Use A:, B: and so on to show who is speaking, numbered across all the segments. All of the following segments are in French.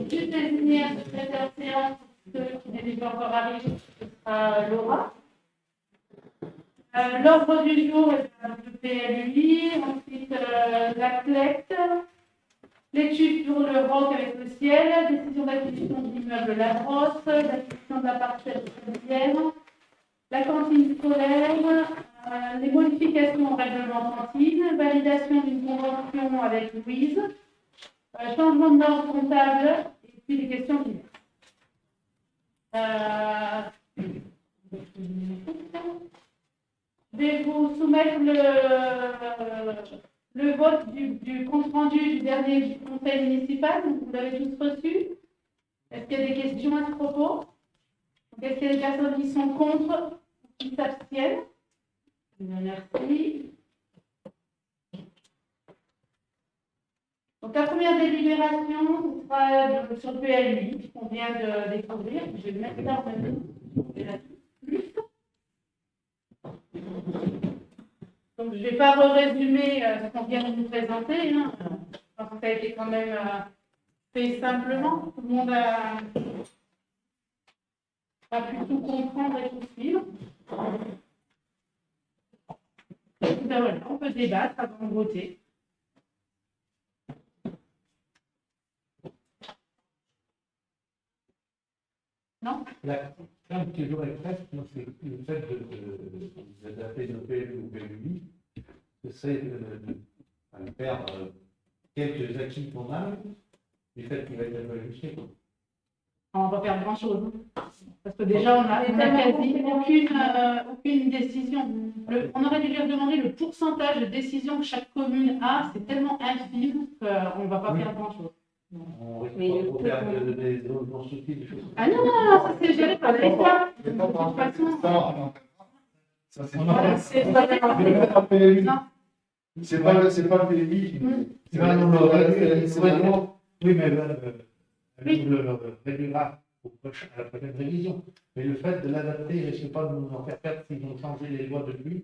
A: juste désigner un secrétaire séance, ceux qui n'est pas encore arrivé, ce sera Laura. L'ordre du jour est le PLUI, ensuite la CLEC, l'étude sur le ROC avec le ciel, décision d'acquisition de l'immeuble La Brosse, l'acquisition de la parcelle saint, la cantine scolaire, les modifications au règlement cantine, validation d'une convention avec Louise, changement de norme comptable et puis des questions diverses. Je vais vous soumettre le vote du compte-rendu du dernier conseil municipal. Donc, vous l'avez tous reçu. Est-ce qu'il y a des questions à ce propos? Est-ce qu'il y a des personnes qui sont contre, qui s'abstiennent? Merci. Donc, la première délibération, ce sera sur le PLUI qu'on vient de découvrir. Je vais le mettre là en même temps. Donc, je ne vais pas résumer ce qu'on vient de nous présenter. Hein. Je pense que ça a été quand même fait simplement. Tout le monde a pu tout comprendre et tout suivre. Ben voilà, on peut débattre avant de voter. Non?
B: La crainte que j'aurais presque, c'est le fait d'adapter nos PLU ou PLUI, c'est de perdre quelques acquis qu'on a, du fait qu'il va être ajusté.
A: On ne va pas perdre grand-chose. Parce que déjà, on a quasi aucune décision. On aurait dû leur demander le pourcentage de décisions que chaque commune a. C'est tellement infime qu'on ne va pas perdre grand-chose.
B: On risque pas trop perdre des soucis, des choses.
A: Ah non, ça c'est géré par l'État. De toute façon,
C: c'est pas le PLI.
B: Oui, mais le réglera à la prochaine révision. Mais le fait de l'adapter, il ne risque pas de nous en faire perdre s'ils ont changé les lois depuis.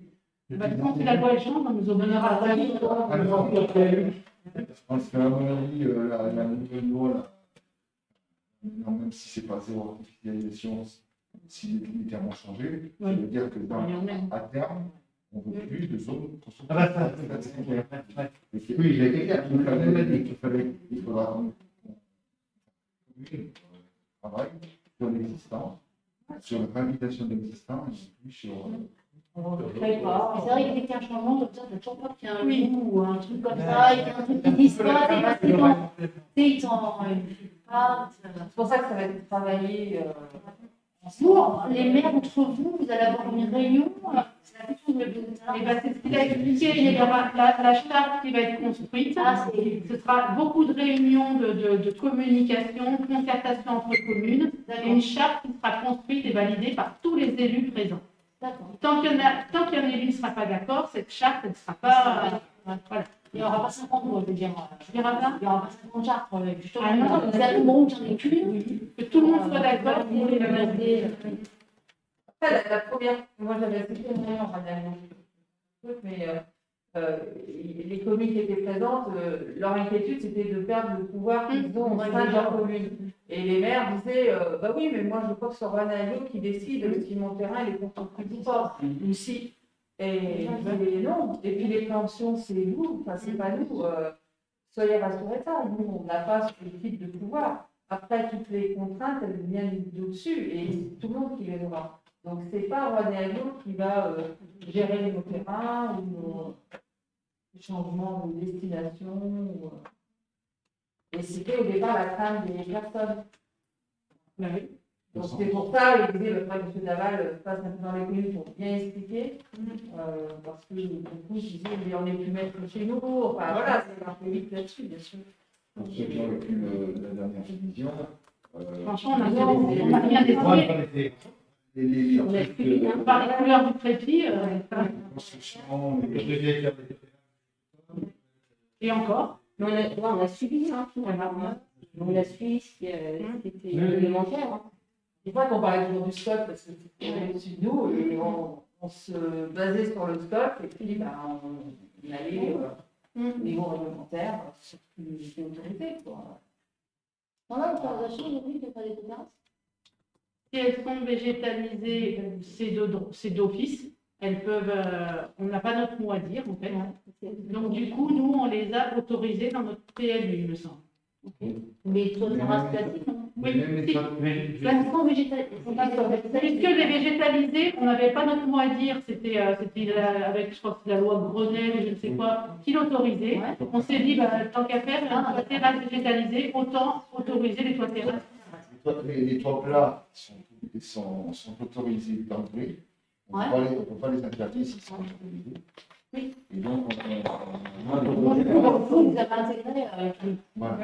A: quand la loi change, on nous en donnera la vie.
C: Parce qu'à mon avis, la nouvelle loi, même si ce n'est pas zéro artificialisation, s'il est légèrement changé, ça veut dire que à terme, on ne veut plus de zones constructives. Oui, j'ai dit qu'il faudra travailler sur l'existant, sur la réhabilitation de l'existant, et puis sur.
D: C'est vrai qu'il y a un changement, comme ça, tu n'as toujours pas qu'il y a un loup ou un truc comme ça, il y a un truc qui disparaît, parce que
E: c'est pour ça que ça va être travaillé.
D: Vous, les maires d'entre vous, vous allez avoir une réunion, c'est la question de
A: c'est ce qu'il a expliqué, il y aura la charte qui va être construite. Ce sera beaucoup de réunions de communication, de concertation entre communes, et une charte qui sera construite et validée par tous les élus présents. Tant qu'un élu ne sera pas d'accord, cette charte ne sera pas. Voilà.
D: Il n'y aura pas 50 mots, je veux dire.
A: Il n'y aura pas
D: 50 chartes, justement.
A: Ah non,
D: vous allez au moment où il n'y en a qu'une.
A: Que tout le monde soit d'accord.
E: Après, la première, moi j'avais assisté une réunion mais les communes qui étaient présentes, leur inquiétude c'était de perdre le pouvoir qu'ils ont au sein de leur commune. Et les maires disaient, bah oui, mais moi je crois que c'est Juan Allo qui décide si mon terrain est constructif ou pas. Ou si. Et je disais non. Et puis les préemptions, c'est vous, enfin c'est pas nous. Soyez rassurés ça, nous on n'a pas ce type de pouvoir. Après, toutes les contraintes, elles viennent d'au-dessus et c'est tout le monde qui les aura. Donc c'est pas Juan Allo qui va gérer nos terrains ou nos changements de destination. Et c'était au départ la crainte des personnes.
A: Oui.
E: Donc c'est pour ça, il disait, le frère M. Daval passe maintenant dans les communes pour bien expliquer, parce que du coup, je disais, mais on n'est plus maître chez nous, enfin voilà, c'est un peu vite là-dessus, bien sûr.
C: Pour ceux qui ont vécu la dernière division,
A: franchement, on n'a rien décidé. On a suivi, par les couleurs du crépi. Et encore.
D: On a suivi, on a suivi ce qui était élémentaire.
E: C'est vrai qu'on parlait toujours du stock parce que c'était au-dessus de nous et on se basait sur le stock et puis on allait niveau réglementaire, c'est autorisé, quoi.
D: On a l'autorisation aujourd'hui de faire des terrasses.
A: Si elles sont végétalisées, c'est d'office. Elles peuvent, on n'a pas notre mot à dire en fait. Donc du coup, nous, on les a autorisées dans notre PLU, il me semble.
D: Mais toi, terrasses classiques, non?
A: Oui,
B: Mais
A: si.
D: Elles sont végétalisées.
A: Puisque les végétalisés, on n'avait pas notre mot à dire, c'était avec, je crois que c'est la loi Grenelle, je ne sais quoi, qui l'autorisait.
D: Ouais.
A: On s'est dit, bah, tant qu'à faire, la terrasse végétalisée, autant autoriser les toits terrasses.
C: Les toits plats sont autorisés d'entrée. On ne peut pas les interdire s'ils sont autorisés.
D: Oui.
C: Et donc,
D: Vous avez intégré
C: voilà.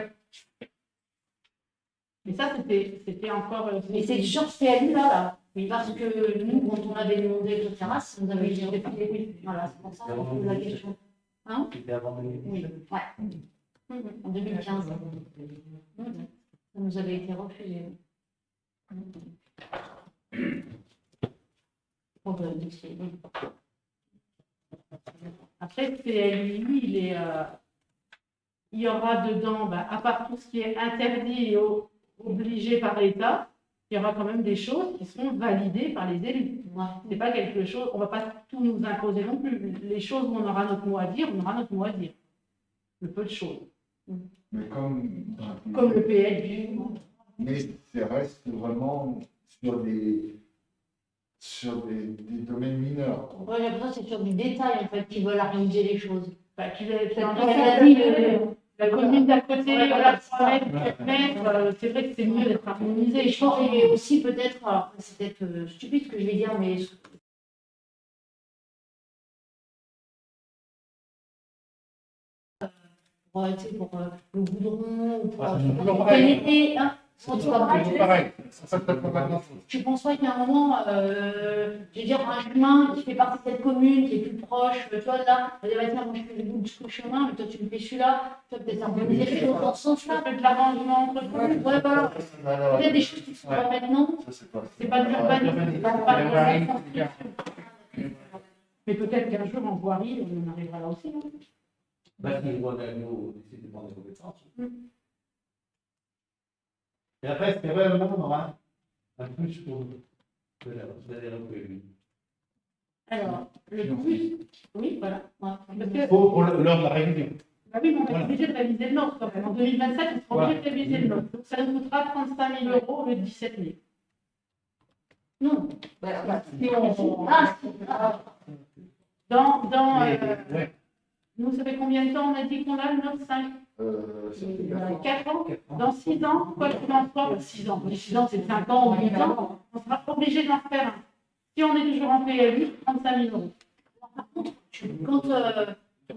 A: Mais ça, c'était encore.
D: Mais c'est sur ce PLU là. Oui, parce que nous, quand on avait demandé les terrasses, on avait dit oui. Voilà, c'est pour ça qu'on pose la question. Hein?
B: C'était avant
D: Oui, ouais. En 2015. Ça nous avait été refusé. Problème ici.
A: Après, PLUI, il y aura dedans, bah, à part tout ce qui est interdit et obligé par l'État, il y aura quand même des choses qui seront validées par les élus. C'est pas quelque chose, on va pas tout nous imposer non plus. Les choses où on aura notre mot à dire, on aura notre mot à dire. Le peu de choses.
C: Mais comme
A: Comme le PLU.
C: mais ça reste vraiment sur des domaines mineurs. Quoi.
D: Ouais, j'ai l'impression que c'est sur du détail en fait qu'ils veulent harmoniser les choses.
A: Bah, tu la commune d'à côté,
D: Ouais,
A: voilà,
D: c'est ça.
A: 3 mètres, c'est vrai que c'est mieux d'être harmonisé.
D: Et je pense qu'il y a aussi peut-être, alors, c'est peut-être stupide ce que je vais dire, mais pour, tu sais, pour le goudron, ou pour l'été, hein. Quand tu vas pas,
C: Pareil, ça peut pas mal.
D: tu penses pas qu'à un moment, je veux dire, un chemin qui fait partie de cette commune, qui est plus proche, tu vois, là, on va dire, tiens, moi je fais le bout de ce chemin, mais toi tu me fais celui-là, tu vas peut-être harmoniser les choses dans ce sens-là.
A: Peut-être l'arrangement entre communes.
D: Ouais, voilà. Peut-être des choses qui se font pas maintenant.
C: Ça, c'est pas.
A: C'est pas de l'urbanisme, c'est pas de la construction. Mais peut-être qu'un jour en voirie, on en arrivera là aussi. Hein.
B: Parce qu'ils vont nous décider de prendre des compétences. Et après, est-ce qu'il y avait un plus pour
A: Alors, le plus, oui, voilà. Parce que,
B: pour l'ordre de la révision.
A: bah oui, on est obligé de réviser le nôtre quand même. En 2027, on sera obligé de réviser le nôtre. Donc ça nous coûtera 35 000 € au lieu de 17 000.
D: Non.
E: Si on...
A: Nous, ça fait combien de temps on a dit qu'on a le nôtre 5 4 ans. Dans 6 ans, quoi qu'il en soit, 6 ans, 6 ans c'est 5 ans ou 8 ans, on sera obligé d'en faire un. Si on est toujours en PLU, 35 000 €.
D: Par contre, quand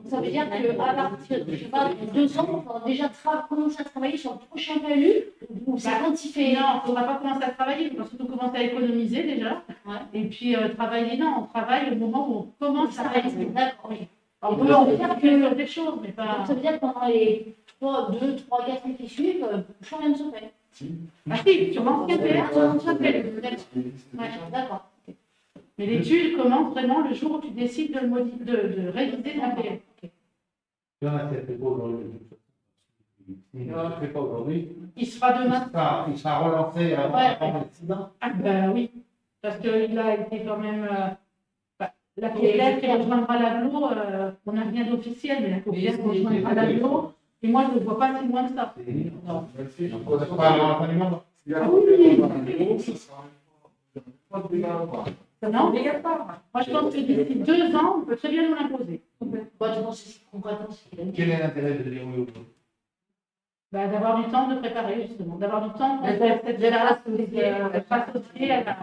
D: ça veut dire qu'à partir de, je sais pas, de 2 ans, on va déjà commencer à travailler sur le prochain PLU, ou c'est quand il fait.
A: Non, on ne va pas commencer à travailler, on va surtout commencer à économiser déjà.
D: Ouais.
A: Et puis travailler, non, on travaille au moment où on commence à réaliser.
D: D'accord, oui.
A: On peut en faire que des choses, mais pas.
D: Donc ça veut dire que pendant les 2, 3, 4 ans qui suivent, plus rien ne se fait.
A: Ah si, sur l'ancien PLU, sur l'ancien PLU.
D: Ouais, d'accord.
A: Mais l'étude commence vraiment le jour où tu décides de réviser ton PLU.
B: Si on n'accepte pas aujourd'hui, si on ne fait pas aujourd'hui,
A: Il sera demain.
B: il sera relancé avant l'accident.
A: Ah ben oui, parce qu'il a été quand même. La COPIEF qui rejoindra l'aglo, on n'a rien d'officiel, mais la COPIEF rejoindra l'aglo, et moi je ne vois pas si loin que ça.
B: Non.
C: On pas avoir un animal.
A: Non, moi je pense que d'ici 2 ans, on peut très bien nous l'imposer.
D: Moi, je pense que concrètement, c'est
B: Quel est l'intérêt de dire oui ou non?
A: Ben, d'avoir du temps de préparer, justement, d'avoir du temps de faire cette génération associée à la.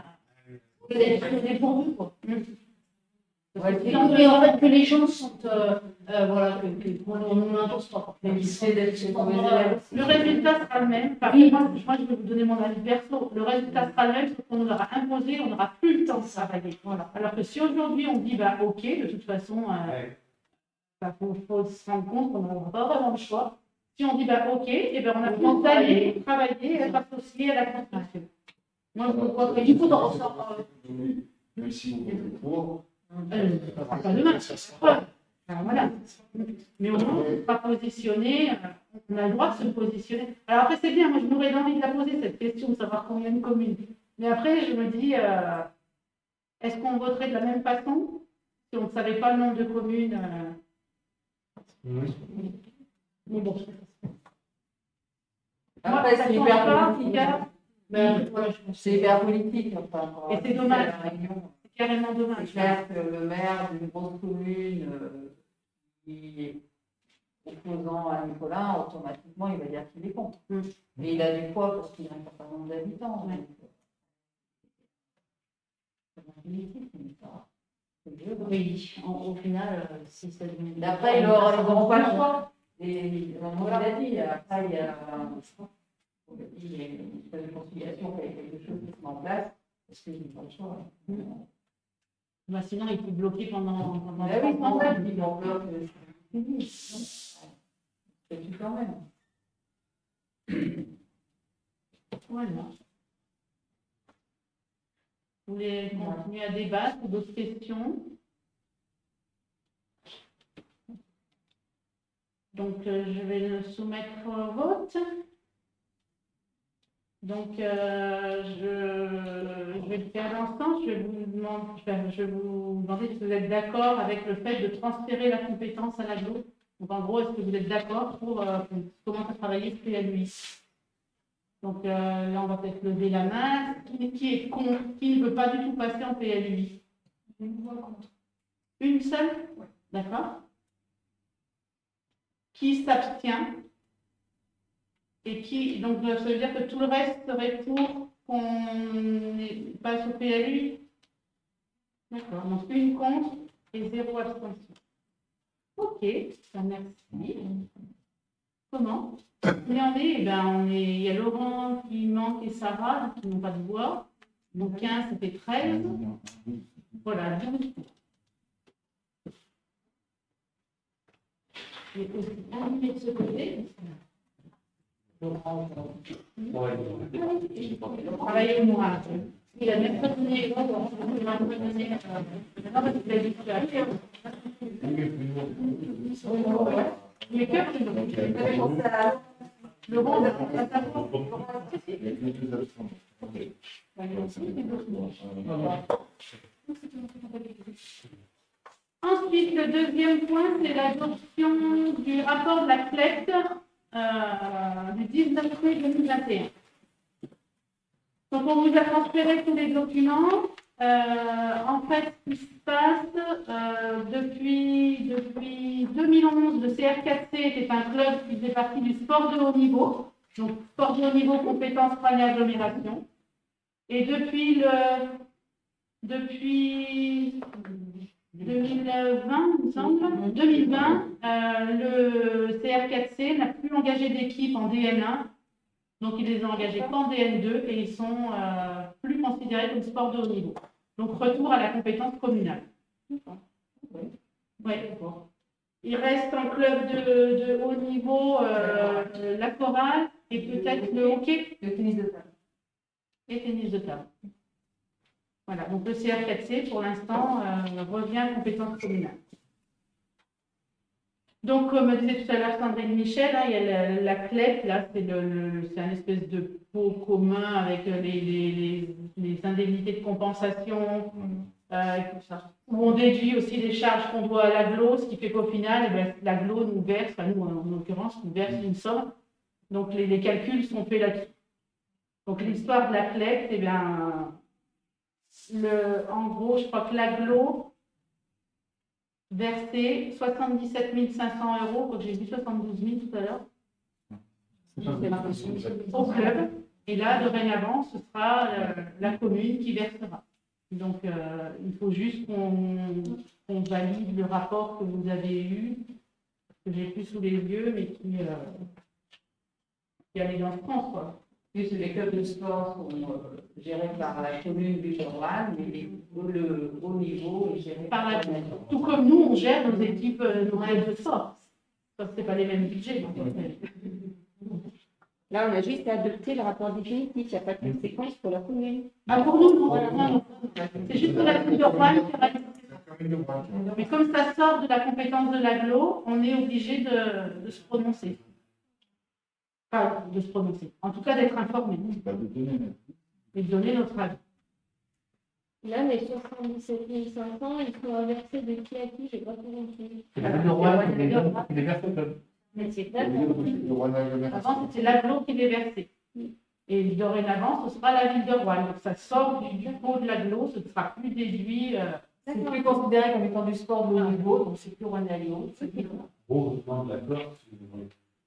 D: d'être dépourvu, quoi.
A: Ouais,
D: Et en fait, que les gens sont. Voilà, qu'on nous l'impose pas.
A: Le résultat sera le même. Par contre, moi, je vais vous donner mon avis perso. Le résultat sera le même, sauf qu'on nous aura imposé, on n'aura plus le temps de travailler. Voilà. Alors que si aujourd'hui on dit, bah, ok, de toute façon, faut se rendre compte qu'on n'aura pas vraiment le choix. Si on dit, bah, ok, et ben on a plus d'aller travailler, être associé à la construction. Moi, je me vois que du coup, dans le sort.
C: Même si vous êtes pour,
A: Pas demain. Alors voilà. Mais au moins, on sera positionné, on a le droit de se positionner. Alors après, c'est bien, moi je m'aurais envie de la poser cette question, de savoir combien de communes. Mais après, je me dis, est-ce qu'on voterait de la même façon si on ne savait pas le nombre de communes
B: Oui.
A: Mais bon.
E: Après,
A: ça
E: c'est
A: change
E: hyper
A: pas,
E: politique.
A: Car- mais voilà, je pense
E: C'est hyper politique. Enfin,
A: Et c'est dommage.
E: la réunion.
A: c'est carrément
E: C'est
A: dommage.
E: clair que le maire d'une grosse commune qui est opposant à Nicolas, automatiquement, il va dire qu'il est contre.
A: Mm.
E: Et il a du poids parce qu'il a un certain nombre d'habitants.
A: Ouais.
E: Donc, c'est politique, mais ça, c'est vieux.
D: Oui, au final, si ça devient.
E: D'après, ils n'auront pas le choix. Et il a dit, après, il y a une espèce de conciliation, qu'il y a quelque chose qui se met en place, parce qu'ils n'ont pas le choix.
A: Bah, sinon, il peut bloquer pendant
E: Mais oui,
A: 3
E: quand
A: ans.
E: même, ils vont bloquer. C'est tout quand même.
A: Voilà. Vous voulez continuer à débattre, d'autres questions? Donc, je vais le soumettre au vote. Donc, je vais le faire à l'instant. Je vais vous demander si vous êtes d'accord avec le fait de transférer la compétence à l'aglo. Donc, en gros, est-ce que vous êtes d'accord pour commencer à travailler ce PLUI? Donc, là, on va peut-être lever la main. Qui est contre? Qui ne veut pas du tout passer en PLUI?
C: Une voix contre.
A: Une seule? D'accord. Qui s'abstient? Et qui, donc, ça veut dire que tout le reste serait pour qu'on passe au PLUI? D'accord. Donc, une contre et 0 abstention. Ok, merci. Comment? On est, eh ben, il y a Laurent qui manque et Sarah, donc, qui n'ont pas de voix. Donc 15, ça fait 13. Voilà, 12. Et aussi animé de ce côté. Travailler au moins. Il a même pas donné les voix, donc il m'a pas donné. Non, parce qu'il a dit que tu as fait. Mais que Laurent, on va savoir.
C: Il y a que deux abstentions.
A: Ensuite, le deuxième point, c'est l'adoption du rapport de la CLEC du 19 mai 2021. Donc, on vous a transféré tous les documents. En fait, ce qui se passe, depuis 2011, le CR4C était un club qui faisait partie du sport de haut niveau. Donc, sport de haut niveau, compétences, panier, agglomération. Et depuis 2020, il me semble, 2020, le CR4C n'a plus engagé d'équipe en DN1. Donc, ils les ont engagés qu'en DN2 et ils sont plus considérés comme sport de haut niveau. Donc, retour à la compétence communale. Oui. Il reste un club de haut niveau, la chorale et peut-être le hockey.
E: Le tennis de table.
A: Et tennis de table. Voilà, donc le CR4C, pour l'instant, revient à compétence communale. Donc, comme disait tout à l'heure Sandrine Michel, là, il y a la CLEP, là, c'est un espèce de pot commun avec les indemnités de compensation, tout ça. Où on déduit aussi les charges qu'on doit à l'aglo, ce qui fait qu'au final, eh ben, l'aglo nous verse, enfin nous en l'occurrence, nous verse une somme. Donc, les calculs sont faits là-dessus. Donc, l'histoire de la CLEP, eh bien, en gros, je crois que l'aglo versait 77 500 €, quand j'ai vu 72 000 tout à l'heure, au club. Et là, dorénavant, ce sera la commune qui versera. Donc, il faut juste qu'on valide le rapport que vous avez eu, que j'ai plus sous les yeux, mais qui allait dans ce sens, quoi.
E: Plus les clubs de sport sont gérés par la commune du Chorval, mais le haut niveau est géré
A: Par la tout comme nous, on gère nos équipes, nos clubs de sport. Parce que ce n'est pas les mêmes budgets. Donc,
F: Là, on a juste à adopter le rapport définitif, il n'y a pas de conséquences pour la commune.
A: ah, pour nous, non. C'est juste pour la culture qui Mais comme ça sort de la compétence de l'agglo, on est obligé de se prononcer. Enfin, de se prononcer. En tout cas, d'être informé. Et de donner notre avis.
F: Là, les 77 500, ils sont inversés de qui à qui? J'ai pas compris.
B: C'est la ville de Rouen qui les verse au club.
A: Mais c'est avant, c'était l'agglo qui les versait. Et dorénavant, ce sera la ville de Rouen. Donc ça sort du pot de l'agglo, ce ne sera plus déduit.
E: C'est plus considéré comme étant du sport de haut niveau, donc c'est plus Rouen-Aglo.
B: Gros, je demande l'accord.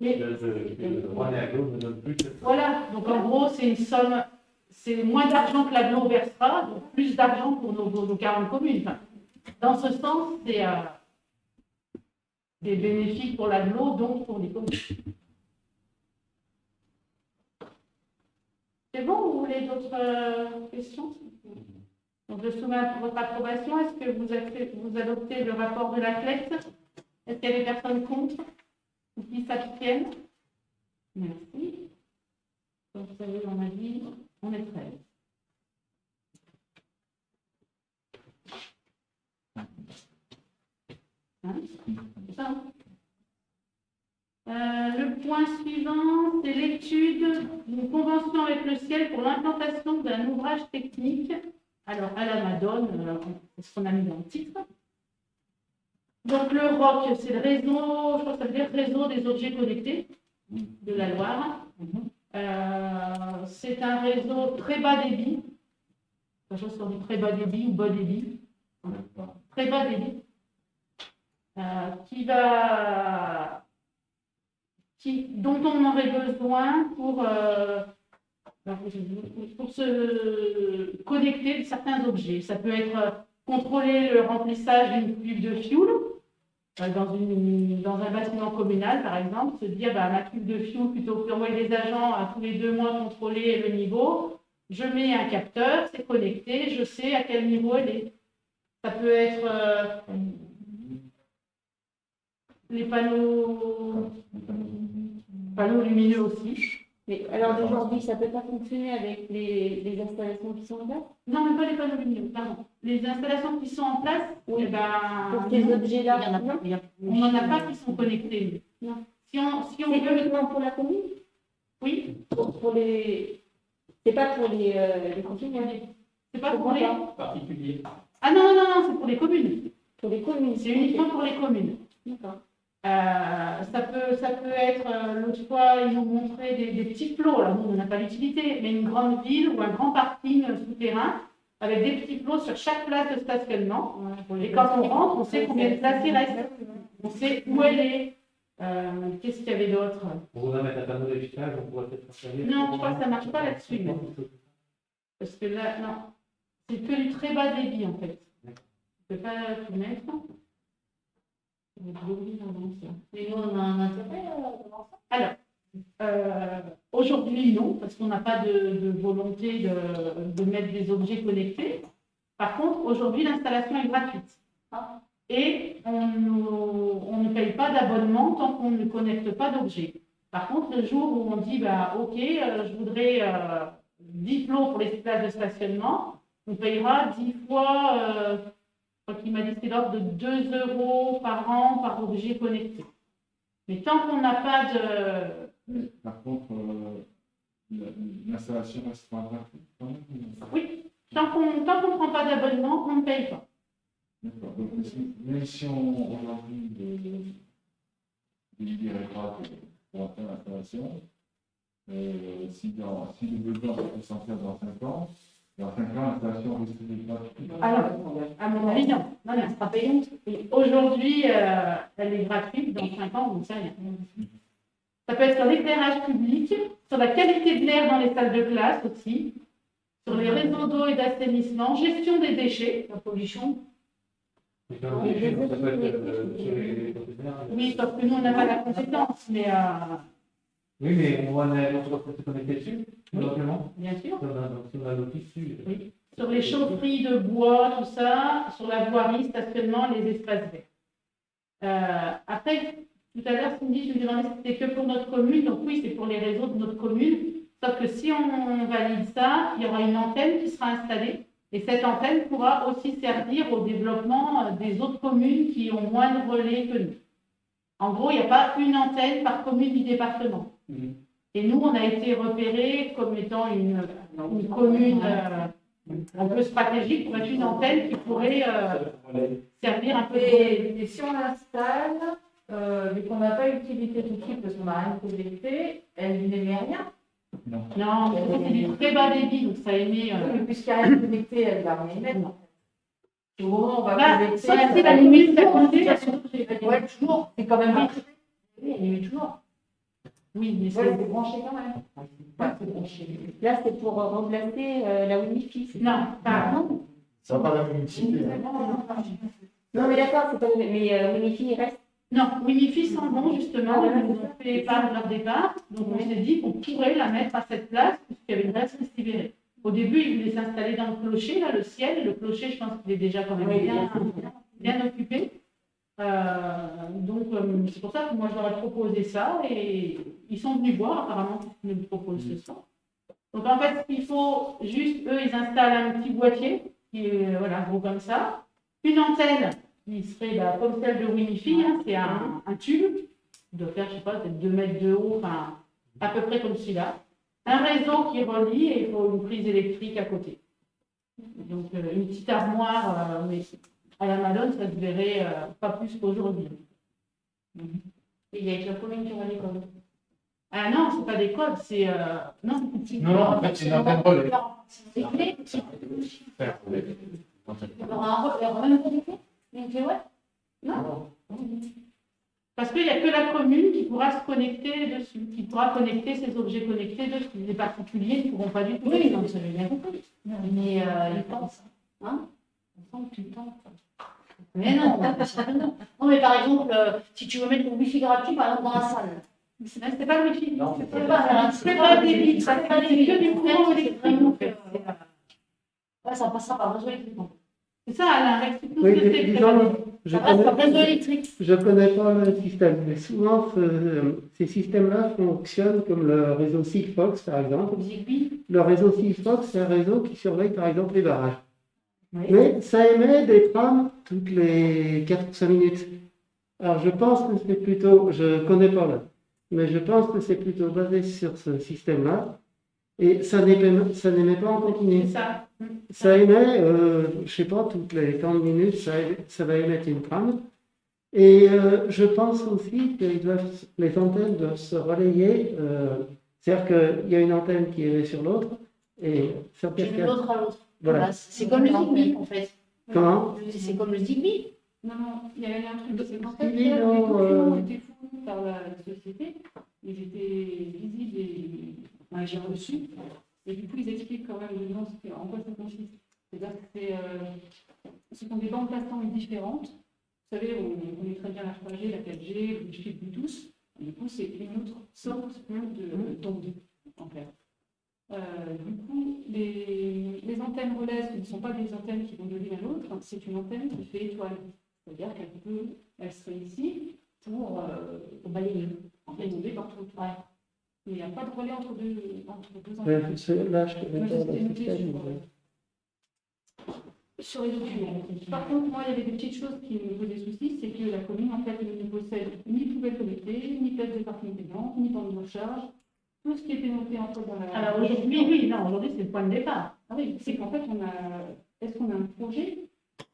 A: Mais
B: Le Rouen et Aglo ne donne plus.
A: voilà, donc en gros, c'est une somme, c'est moins d'argent que l'agglo versera, donc plus d'argent pour nos 40 communes. Enfin, dans ce sens, c'est des bénéfices pour l'agglo, donc pour les communes. C'est bon, vous voulez d'autres questions? Donc, je soumets à votre approbation. Est-ce que vous adoptez le rapport de la CLEC? Est-ce qu'il y a des personnes contre ou qui s'abstiennent? Merci. Donc, vous savez, on a dit, on est 13. Hein? C'est ça, hein? Le point suivant, c'est l'étude d'une convention avec le ciel pour l'implantation d'un ouvrage technique. Alors, à la Madone, c'est ce qu'on a mis dans le titre. Donc, le ROC, c'est le réseau, je crois que ça veut dire réseau des objets connectés de la Loire. C'est un réseau très bas débit. Je sais pas si on dit très bas débit ou bas débit. Très bas débit. Dont on aurait besoin pour se connecter à certains objets. Ça peut être contrôler le remplissage d'une cuve de fioul dans un bâtiment communal, par exemple, se dire ma cuve de fioul, plutôt que d'envoyer des agents tous les 2 mois contrôler le niveau, je mets un capteur, c'est connecté, je sais à quel niveau elle est. Ça peut être les panneaux lumineux aussi.
F: Mais alors aujourd'hui, ça ne peut pas fonctionner avec les installations qui sont en place?
A: Non, mais pas les panneaux lumineux, pardon. Les installations qui sont en place,
F: Oui. Pour
A: non,
F: ces objets-là,
A: il y en a pas.
F: non.
A: On n'en a pas qui sont connectés.
F: Non.
A: Si on
F: C'est
A: veut,
F: uniquement pour la commune?
A: oui,
F: C'est pas pour les contribuables.
A: c'est pas pour les.
B: Particulier.
A: Ah non, c'est pour les communes.
F: Pour les communes.
A: C'est uniquement pour les communes.
F: D'accord.
A: Ça peut être, l'autre fois, ils nous montraient des petits plots. Alors, nous, on n'a pas l'utilité, mais une grande ville ou un grand parking souterrain avec des petits plots sur chaque place de stationnement. Et quand on rentre, on sait combien de places il reste. On sait où elle est. Qu'est-ce qu'il y avait d'autre?
B: On va mettre un panneau d'affichage, on pourra peut-être installer.
A: Non, je crois que ça ne marche pas là-dessus. Mais... Parce que là, non. C'est que du très bas débit, en fait. On ne peut pas tout mettre.
D: Mais nous, on a un intérêt
A: Alors, aujourd'hui, non, parce qu'on n'a pas de volonté de mettre des objets connectés. Par contre, aujourd'hui, l'installation est gratuite. Et on ne paye pas d'abonnement tant qu'on ne connecte pas d'objets. Par contre, le jour où on dit, OK, je voudrais 10 plots pour les places de stationnement, on payera 10 fois... je crois qu'il m'a dit que c'était l'ordre de 2 € par an par objet connecté. Mais tant qu'on n'a pas de...
C: Par contre, l'installation restera gratuite quand même?
A: Oui, tant qu'on ne prend pas d'abonnement, on ne paye pas.
C: D'accord. Donc, même si on a envie de libérer pas pour faire l'installation, si le besoin peut s'en faire dans 5 ans, dans 5 ans, l'installation risque d'être gratuite.
A: Alors, à mon avis, non. Non, elle sera payante. Et aujourd'hui, elle est gratuite. Dans 5 ans, on ne sait rien. Ça peut être sur l'éclairage public, sur la qualité de l'air dans les salles de classe aussi, sur les réseaux d'eau et d'assainissement, gestion des déchets, la pollution. Oui, sauf que nous, on n'a pas la compétence, mais...
B: Oui, mais on va se connecter dessus, éventuellement.
A: Bien sûr.
B: On a l'outil dessus.
A: Oui. Sur les chaufferies de bois, tout ça, sur la voirie, stationnement, les espaces verts. Après, tout à l'heure, Cindy, je me demandais si c'était que pour notre commune. Donc oui, c'est pour les réseaux de notre commune. Sauf que si on valide ça, il y aura une antenne qui sera installée Et cette antenne pourra aussi servir au développement des autres communes qui ont moins de relais que nous. En gros, il n'y a pas une antenne par commune du département. Et nous, on a été repérés comme étant une commune un peu stratégique pour être une antenne qui pourrait servir un peu
E: Et si on l'installe, vu qu'on n'a pas utilité tout de suite parce qu'on n'a rien connecté, elle n'émet rien.
A: Non, c'est du très bas débit, donc ça émet.
E: Puisqu'il n'y a rien connecté, elle va rien émettre. Au moment où on va connecter,
A: ça, c'est la limite, la consommation.
E: Ouais, toujours. C'est quand même vite.
A: Oui, elle émet toujours. Oui, mais
E: Ouais,
A: c'est.
E: c'est branché quand même. Ouais, c'est branché.
F: Là, c'est pour remplacer la Wi-Fi.
A: Non, pas.
C: Ça n'a pas la même utilité.
F: Non, mais d'accord, c'est pas. Mais Wi-Fi, il reste.
A: Non, Wi-Fi s'en vont justement, ils nous ont fait part de leur départ, donc on s'est dit qu'on pourrait la mettre à cette place puisqu'il y avait une vraie recevée. Au début, ils voulaient s'installer dans le clocher, là, le ciel. Le clocher, je pense qu'il est déjà quand même bien occupé. Donc, c'est pour ça que moi, je leur ai proposé ça et ils sont venus voir, apparemment, ce qu'ils nous proposent ce soir. Donc, en fait, il faut juste, eux, ils installent un petit boîtier qui est, voilà, gros comme ça. Une antenne qui serait comme celle de Wi-Fi, hein, c'est un tube, qui doit faire, je sais pas, peut-être 2 mètres de haut, enfin, à peu près comme celui-là. Un réseau qui relie et il faut une prise électrique à côté. Donc, une petite armoire, mais à la Madone, ça se verrait pas plus qu'aujourd'hui.
D: Et il y a déjà combien qui ont l'école?
A: Ah non, c'est pas des codes, c'est. Non,
B: Non, en fait, c'est une antenne relais.
D: C'est clé.
B: Faire relais.
D: Il y aura même pas de clé? Une clé, ouais? Non.
A: parce qu'il n'y a que la commune qui pourra se connecter dessus, qui pourra connecter ses objets connectés dessus. Les particuliers ne pourront pas du tout.
D: Oui, non, ça j'ai bien compris. Mais ils pensent. Hein? On sent que tu tentes. Mais non, non, mais par exemple, si tu veux mettre le wifi gratuit, par exemple, dans la salle.
A: C'est pas le wifi.
B: Non,
A: C'est pas le débit. C'est que du courant électrique, en fait.
D: Ouais, ça passera par réseau électrique.
A: C'est ça, Alain, explique-nous
G: Oui,
A: ce que c'est.
G: disons, je
D: Ça passe par réseau
G: connais,
D: électrique.
G: je connais pas le système, mais souvent ces systèmes-là fonctionnent comme le réseau Sigfox par exemple.
D: Zigbee.
G: Le réseau Sigfox, c'est un réseau qui surveille par exemple les barrages.
D: Oui.
G: Mais ça émet des trames toutes les 4 ou 5 minutes. Alors je pense que c'est plutôt, je connais pas là, mais je pense que c'est plutôt basé sur ce système-là. Et ça n'émet pas en continu.
A: C'est ça.
G: Ça émet, je sais pas, toutes les 30 minutes, ça va émettre une trame. Et je pense aussi que les antennes doivent se relayer. C'est-à-dire qu'il y a une antenne qui est sur l'autre. Et sur
D: Tu mets l'autre à l'autre.
G: Voilà.
D: Voilà, c'est comme le Zigbee, en fait.
G: Comment?
D: C'est comme le Zigbee.
E: Non, il y avait un truc. C'est qu'en fait,
G: Oui,
E: les
G: non,
E: documents ont été fournis par la société. Ils étaient visibles et enfin, j'ai reçu. Et du coup, ils expliquent quand même dedans en quoi ça consiste. C'est-à-dire que ce sont des bandes passantes différentes. Vous savez, on connaît très bien la 3G, la 4G, le Wi-Fi, Bluetooth. Et du coup, c'est une autre sorte d'onde, en clair. Du coup, les antennes relais, ce ne sont pas des antennes qui vont de l'une à l'autre, c'est une antenne qui fait étoile. C'est-à-dire qu'elle serait ici pour balayer, en fait, tomber partout. Ouais. Il n'y a pas de relais entre deux antennes.
G: Là, je connais
E: Moi,
G: pas
E: c'était
G: le
E: noté
G: système.
E: sur les documents. Par contre, moi, il y avait des petites choses qui me posaient souci, c'est que la commune, en fait, ne possède ni poubelle connectée, ni place de parking payante, ni borne de recharge. Tout ce qui était noté en fait dans la...
A: Alors aujourd'hui, oui, non, aujourd'hui c'est le point de départ.
E: Ah oui, c'est qu'en fait, est-ce qu'on a un projet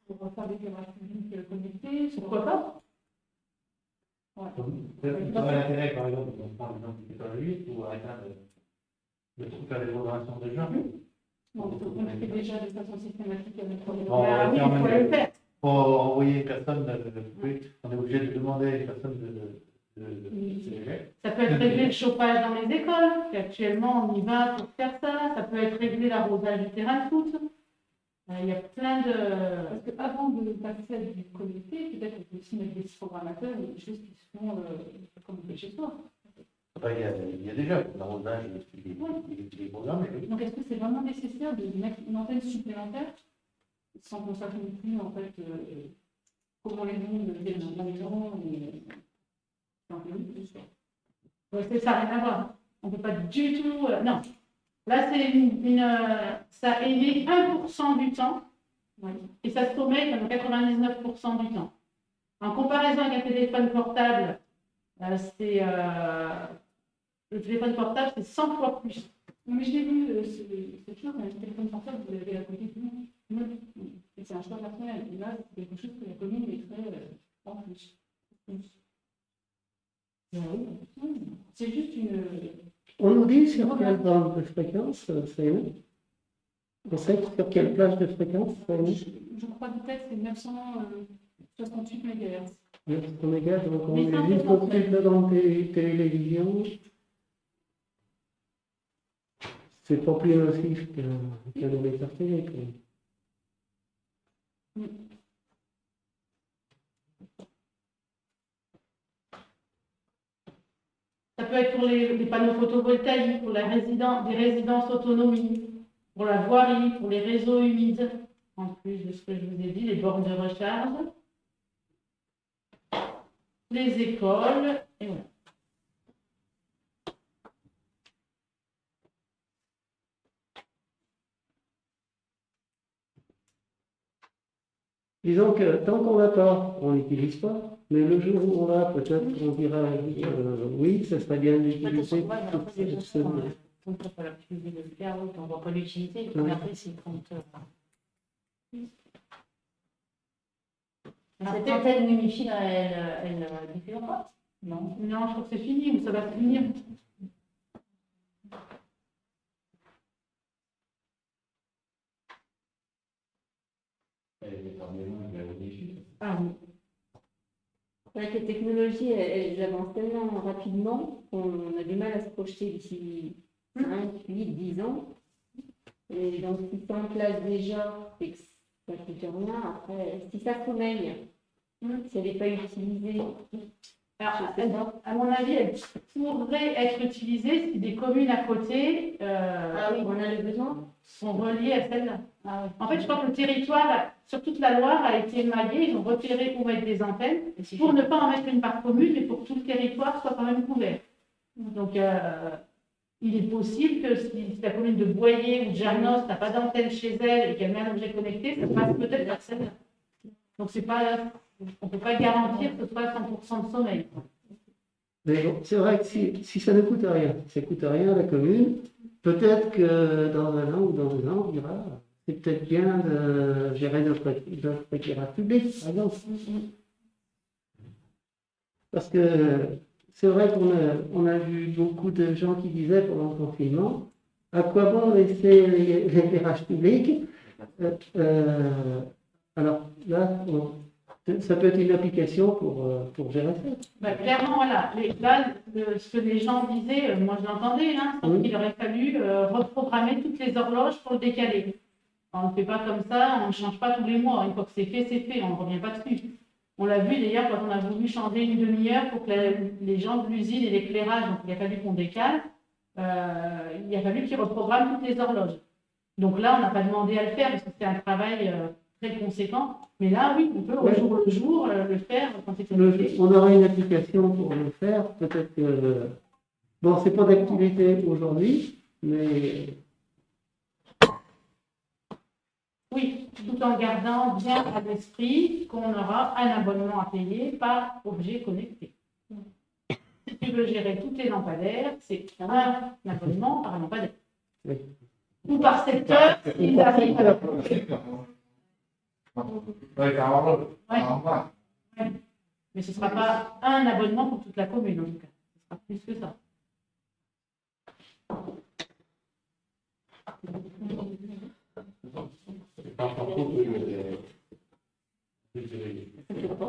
E: pour faire des caméras publiques connectées?
A: Pourquoi pas?
B: Peut-être pas l'intérêt, par exemple, on parle de 8 ou arrêter de faire des programmations de gens.
E: Donc, on le fait déjà de façon systématique avec le
B: Bon,
A: Ah oui, il faut le faire.
B: pour envoyer une personne, on est obligé de demander à une personne de
A: Ça peut être régler le chauffage dans les écoles. Actuellement, on y va pour faire ça. Ça peut être régler l'arrosage du terrain de foot. Il y a plein de...
E: Parce qu'avant de passer à du connecté, peut-être qu'on peut aussi mettre des programmateurs et des choses qui se font comme on fait chez soi.
B: Enfin, il y a déjà l'arrosage, les programmes.
E: Donc, est-ce que c'est vraiment nécessaire de mettre une antenne supplémentaire sans qu'on sache non plus, en fait, comment les mondes viennent dans les gens et...
A: Ouais, ça n'a rien à voir. On ne peut pas du tout... non. Là, ça émet 1% du temps et ça sommeille comme 99% du temps. En comparaison avec un téléphone portable, le téléphone portable, c'est 100 fois plus.
H: Mais je l'ai vu, cette chose, un téléphone portable, vous l'avez à côté de nous. Et c'est un choix personnel. Et là, c'est quelque chose que la commune mettrait en plus. C'est juste une.
G: On nous dit sur quelle bande de fréquence ça émet? On sait sur quelle plage de fréquence ça émet?
H: Je crois de tête, c'est 968 MHz.
G: 900 MHz, donc on est juste au-dessus de la bande télévision. C'est pas plus nocif qu'un émetteur télé.
A: Ça peut être pour les panneaux photovoltaïques, pour des résidences autonomie, pour la voirie, pour les réseaux humides, en plus de ce que je vous ai dit, les bornes de recharge, les écoles, et voilà.
G: Disons que tant qu'on n'a pas, on n'utilise pas, mais le jour où on l'a, peut-être qu'on dira oui, ça serait bien d'utiliser.
D: On ne peut pas l'utiliser de faire, on ne va pas l'utiliser, mais après c'est quand. Cette antenne Wi-Fi, elle diffuse pas?
A: Non, je crois que c'est fini, ou ça va finir.
F: Ah oui. Ouais, les technologies, elles avancent tellement rapidement qu'on a du mal à se projeter d'ici 5, 8, 10 ans. Et donc, si ça en place déjà, c'est que ça ne coûte rien. Après, si ça sommeille, si elle n'est pas utilisée.
A: Alors, à mon avis, elle pourrait être utilisée si des communes à côté
F: on a le besoin.
A: sont reliées à celle-là. En fait, je crois que le territoire, sur toute la Loire, a été maillé. Ils ont repéré où mettre des antennes pour ne pas en mettre une par commune, mais pour que tout le territoire soit quand même couvert. Donc, il est possible que si la commune de Boyer ou de Jarnos n'a pas d'antenne chez elle et qu'elle met un objet connecté, ça passe peut-être vers celle-là. Donc, on ne peut pas garantir que ce soit 100% de sommeil.
G: Mais bon, c'est vrai que si ça ne coûte rien, ça ne coûte rien à la commune, peut-être que dans 1 an ou dans 2 ans, on dira c'est peut-être bien de gérer notre éclairage public, par exemple. Parce que c'est vrai qu'on a vu beaucoup de gens qui disaient pendant le confinement, à quoi bon laisser l'éclairage public? Alors là, ça peut être une application pour gérer ça.
A: Clairement, voilà. Là, ce que les gens disaient, moi je l'entendais, c'est qu'il aurait fallu reprogrammer toutes les horloges pour le décaler. On ne fait pas comme ça, on ne change pas tous les mois. Une fois que c'est fait, on ne revient pas dessus. On l'a vu d'ailleurs quand on a voulu changer une demi-heure pour que les gens de l'usine et l'éclairage, donc il a fallu qu'on décale, il a fallu qu'ils reprogramment toutes les horloges. Donc là, on n'a pas demandé à le faire parce que c'est un travail très conséquent. Mais là, oui, on peut au jour le jour le faire quand c'est connecté.
G: On aura une application pour le faire. Peut-être que. Bon, c'est pas d'activité aujourd'hui, mais.
A: Oui, tout en gardant bien à l'esprit qu'on aura un abonnement à payer par objet connecté. Si tu veux gérer toutes les lampadaires, c'est un abonnement par lampadaire.
G: Oui.
A: Ou par secteur, s'il arrive à... Mais ce ne sera pas un abonnement pour toute la commune, en tout cas. Ce sera plus que ça.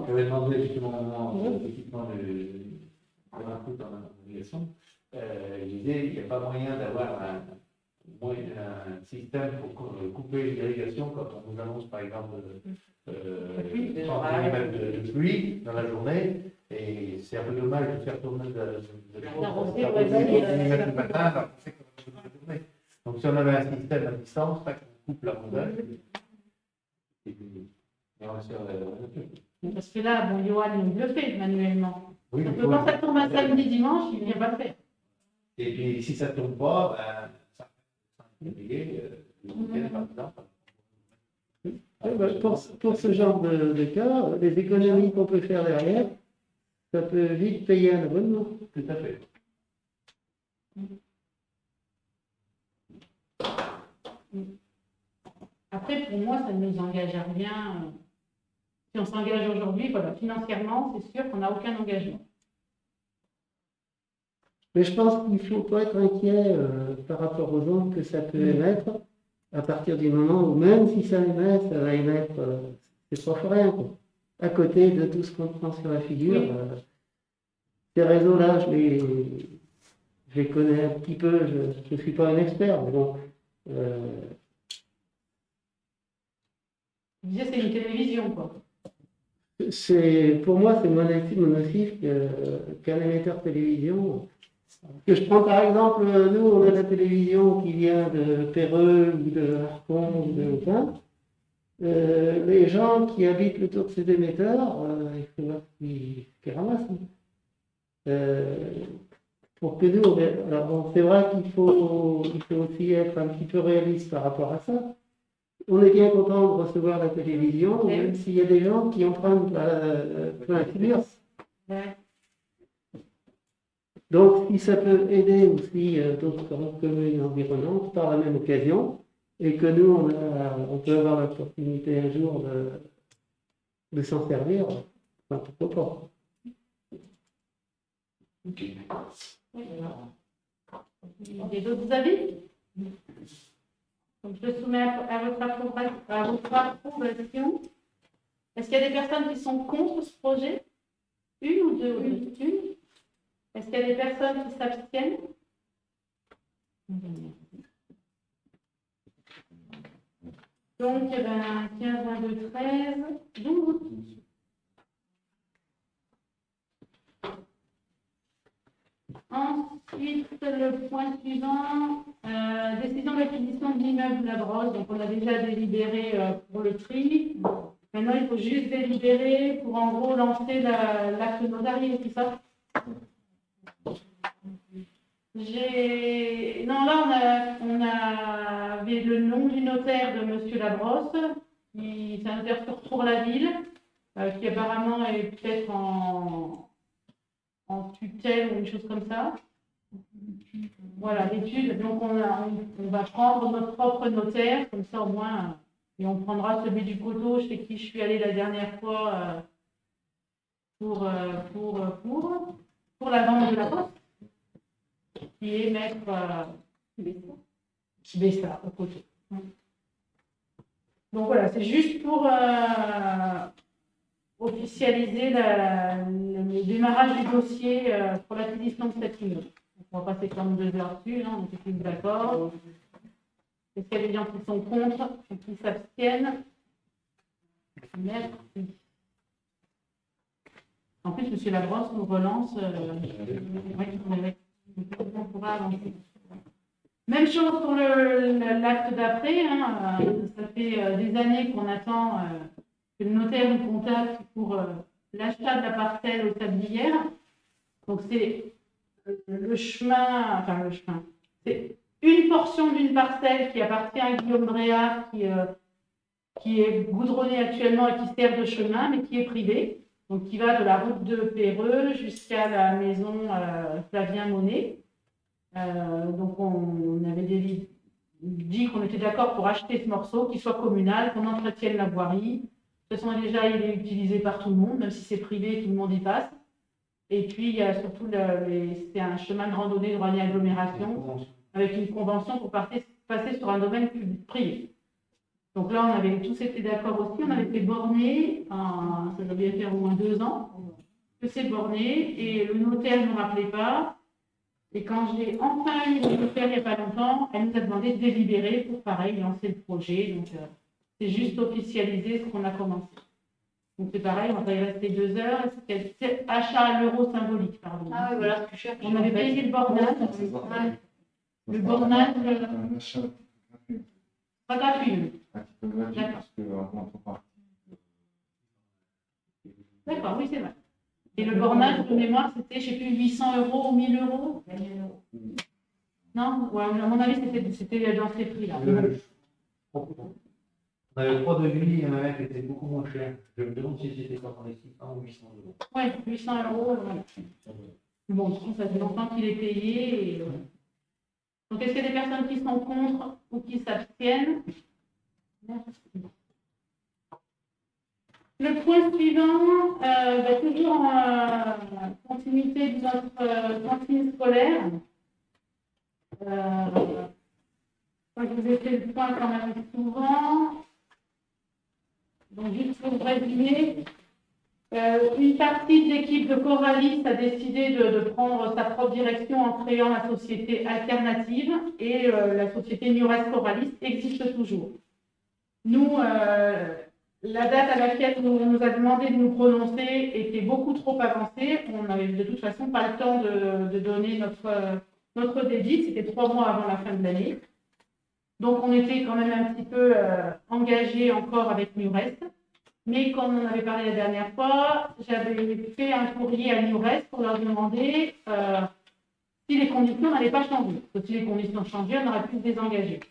B: J'avais demandé justement l'équipement de l'input en irrigation. Il disait qu'il n'y a pas moyen d'avoir un système pour couper l'irrigation quand on nous annonce par exemple 30 mm de pluie dans la journée. Et c'est un peu dommage de faire tourner de 30 mm du matin alors qu'on sait qu'on va la journée. Donc si on avait un système à distance, ça coupe la rondelle. Et puis, on va sur la nature.
A: Parce que là, bon, Johan, il le fait manuellement.
B: Oui,
A: donc quand ça tombe un samedi, dimanche, il ne vient pas le faire.
B: Et puis si ça ne tourne pas, payer le week-end, par exemple.
G: Pour ce genre de cas, les économies qu'on peut faire derrière, ça peut vite payer un abonnement.
B: Tout à fait.
A: Après, pour moi, ça ne nous engage à rien. Si on s'engage aujourd'hui, voilà, financièrement, c'est sûr qu'on n'a aucun engagement.
G: Mais je pense qu'il ne faut pas être inquiet par rapport aux ondes que ça peut émettre à partir du moment où, même si ça émet, ça va émettre, c'est pas pour rien, quoi. À côté de tout ce qu'on prend sur la figure.
A: Oui.
G: Ces réseaux-là, je les connais un petit peu, je ne suis pas un expert, mais bon.
A: Je disais, c'est une télévision, quoi.
G: Pour moi, c'est moins nocif qu'un émetteur télévision. Que je prends par exemple, nous, on a la télévision qui vient de Perreux ou de Arcon ou de Autun. Les gens qui habitent autour de ces émetteurs, il faut voir ce qu'ils ramassent. Pour que nous, alors bon, c'est vrai qu'il faut aussi être un petit peu réaliste par rapport à ça. On est bien content de recevoir la télévision, même s'il y a des gens qui empruntent plein de figure. Donc, si ça peut aider aussi d'autres communes environnantes par la même occasion, et que nous, on peut avoir l'opportunité un jour de s'en servir, enfin, pourquoi pas.
B: Ok.
A: Il y a d'autres avis? Donc, je le soumets à votre approbation. Est-ce qu'il y a des personnes qui sont contre ce projet? Une ou deux? Une. Est-ce qu'il y a des personnes qui s'abstiennent? Donc, 15, 22, 13, 12. Ensuite, le point suivant, décision d'acquisition de l'immeuble La Brosse. Donc, on a déjà délibéré pour le tri. Maintenant, il faut juste délibérer pour en gros lancer l'acte notarié, tout ça. Non, là, on avait le nom du notaire de M. Labrosse, c'est un notaire pour la ville, qui apparemment est peut-être en tutelle ou une chose comme ça. Voilà, l'étude. Donc, on va prendre notre propre notaire, comme ça au moins, et on prendra celui du coteau chez qui je suis allée la dernière fois pour la vente de la poste, qui est maître Bessa, au côté. Donc voilà, c'est juste pour officialiser le démarrage du dossier pour l'acquisition de cette immeuble. On va passer comme 2 heures dessus, hein, on est tous d'accord. Est-ce qu'il y a des gens qui sont contre et qui s'abstiennent? Merci. En plus, M. Labrosse nous relance. On pourra avancer. Même chose pour l'acte d'après. Hein, ça fait des années qu'on attend que le notaire nous contacte pour l'achat de la parcelle aux Sablières. Donc c'est le chemin. C'est une portion d'une parcelle qui appartient à Guillaume Bréard, qui est goudronnée actuellement et qui sert de chemin, mais qui est privée. Donc qui va de la route de Perreux jusqu'à la maison Flavien Monet. Donc on avait dit qu'on était d'accord pour acheter ce morceau, qu'il soit communal, qu'on entretienne la voirie. De toute façon, déjà, il est utilisé par tout le monde, même si c'est privé, tout le monde y passe. Et puis, il y a surtout, c'est un chemin de randonnée de Roigny Agglomération, avec une convention pour passer sur un domaine privé. Donc là, on avait tous été d'accord aussi. On avait fait borner, ça devait faire au moins 2 ans, que c'est borné, et le notaire ne nous rappelait pas. Et quand j'ai enfin eu le notaire il n'y a pas longtemps, elle nous a demandé de délibérer pour, pareil, lancer le projet. Donc, c'est juste officialiser ce qu'on a commencé. Donc, c'est pareil, on va y rester 2 heures. C'est achat à l'euro symbolique, pardon.
D: Ah oui, voilà ce que je cherche.
A: On avait payé le bornage. Le bornage.
C: Un achat
A: Pas gratuit.
C: un petit peu gratuit parce qu'en contrepartie.
A: D'accord, oui, c'est vrai. Et le bornage, de mémoire, c'était, je ne sais plus, 800 € ou 1000 €. Non, Non, ouais, à mon avis, c'était dans ces prix-là.
B: On avait 3 de nuit, il y en avait un qui était beaucoup moins cher. Je me demande si c'était pas dans les 600 ou 800 euros.
A: Oui, 800 euros. Ouais. Bon, ça fait longtemps qu'il est payé. Et, donc, est-ce qu'il y a des personnes qui sont contre ou qui s'abstiennent? Merci. Le point suivant, toujours en continuité de notre cantine scolaire. Je vous ai fait le point quand même souvent. Donc, juste pour résumer, une partie de l'équipe de Coralis a décidé de prendre sa propre direction en créant la société alternative et la société Nures Coralis existe toujours. Nous, la date à laquelle on nous a demandé de nous prononcer était beaucoup trop avancée. On n'avait de toute façon pas le temps de donner notre débit. C'était 3 mois avant la fin de l'année. Donc, on était quand même un petit peu engagé encore avec Nures. Mais comme on avait parlé la dernière fois, j'avais fait un courrier à Nures pour leur demander si les conditions n'allaient pas changer. Parce que si les conditions changeaient, on aurait pu se désengager.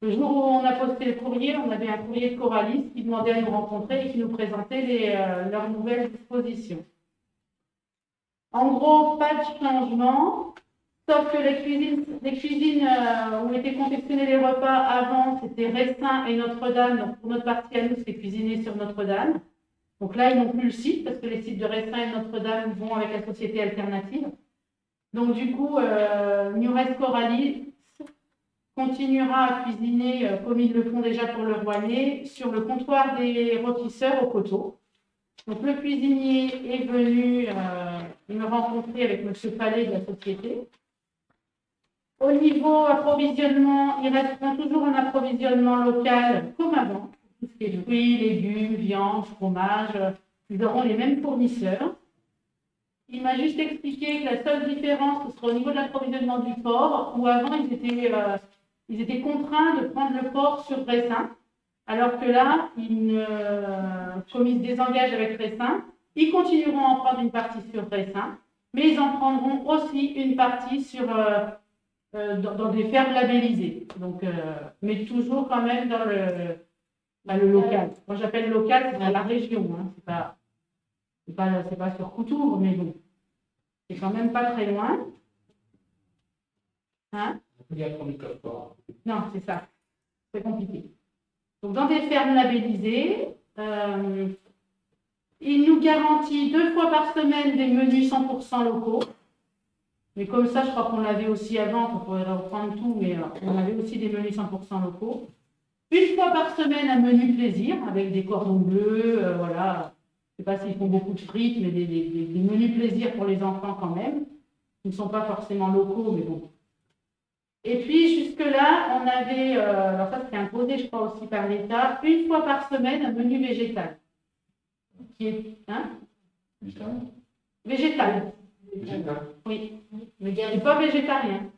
A: Le jour où on a posté le courrier, on avait un courrier de Coralis qui demandait à nous rencontrer et qui nous présentait leurs nouvelles dispositions. En gros, pas de changement, sauf que les cuisines où étaient confectionnés les repas avant, c'était Ressin et Notre-Dame. Donc pour notre partie à nous, c'était cuisiné sur Notre-Dame. Donc là, ils n'ont plus le site parce que les sites de Ressin et Notre-Dame vont avec la société alternative. Donc du coup, Nures Coralis continuera à cuisiner, comme ils le font déjà pour le Rouennais, sur le comptoir des rôtisseurs au coteau. Donc le cuisinier est venu me rencontrer avec M. Palais de la société. Au niveau approvisionnement, ils resteront toujours en approvisionnement local comme avant. Tout ce qui est fruits, légumes, viande, fromage, ils auront les mêmes fournisseurs. Il m'a juste expliqué que la seule différence, ce sera au niveau de l'approvisionnement du porc, où avant ils étaient contraints de prendre le porc sur Ressin, alors que là, comme ils se désengagent avec Ressin, ils continueront à en prendre une partie sur Ressin, mais ils en prendront aussi une partie dans des fermes labellisées. Donc, mais toujours quand même dans le local. Moi, j'appelle local, c'est dans la région. Hein. C'est pas sur Coutouvre, mais bon, c'est quand même pas très loin. Hein? Non, c'est ça. C'est compliqué. Donc, dans des fermes labellisées, il nous garantit 2 fois par semaine des menus 100% locaux. Mais comme ça, je crois qu'on l'avait aussi avant, on pourrait reprendre tout, mais on avait aussi des menus 100% locaux. Une fois par semaine, un menu plaisir avec des cordons bleus, voilà. Je ne sais pas s'ils font beaucoup de frites, mais des menus plaisir pour les enfants quand même. Ils ne sont pas forcément locaux, mais bon. Et puis, jusque-là, on avait, alors ça c'était imposé, je crois, aussi par l'État, une fois par semaine, un menu végétal. Qui est, hein? Végétal. Oui. Mais il n'est pas végétarien.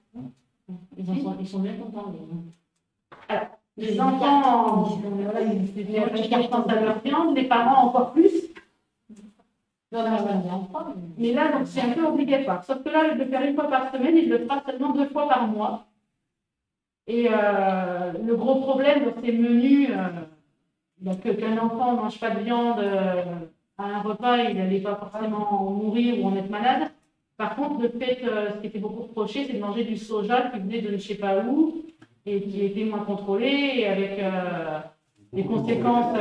D: Ils sont bien contents.
A: Alors, les enfants, voilà, ils à leur viande, les parents encore plus. Mais là, donc, c'est un peu obligatoire. Sauf que là, de faire une fois par semaine, il le fera seulement 2 fois par mois. Et le gros problème dans ces menus, qu'un enfant ne mange pas de viande à un repas, il n'allait pas forcément mourir ou en être malade. Par contre, le fait, ce qui était beaucoup reproché, c'est de manger du soja qui venait de je ne sais pas où et qui était moins contrôlé et avec les conséquences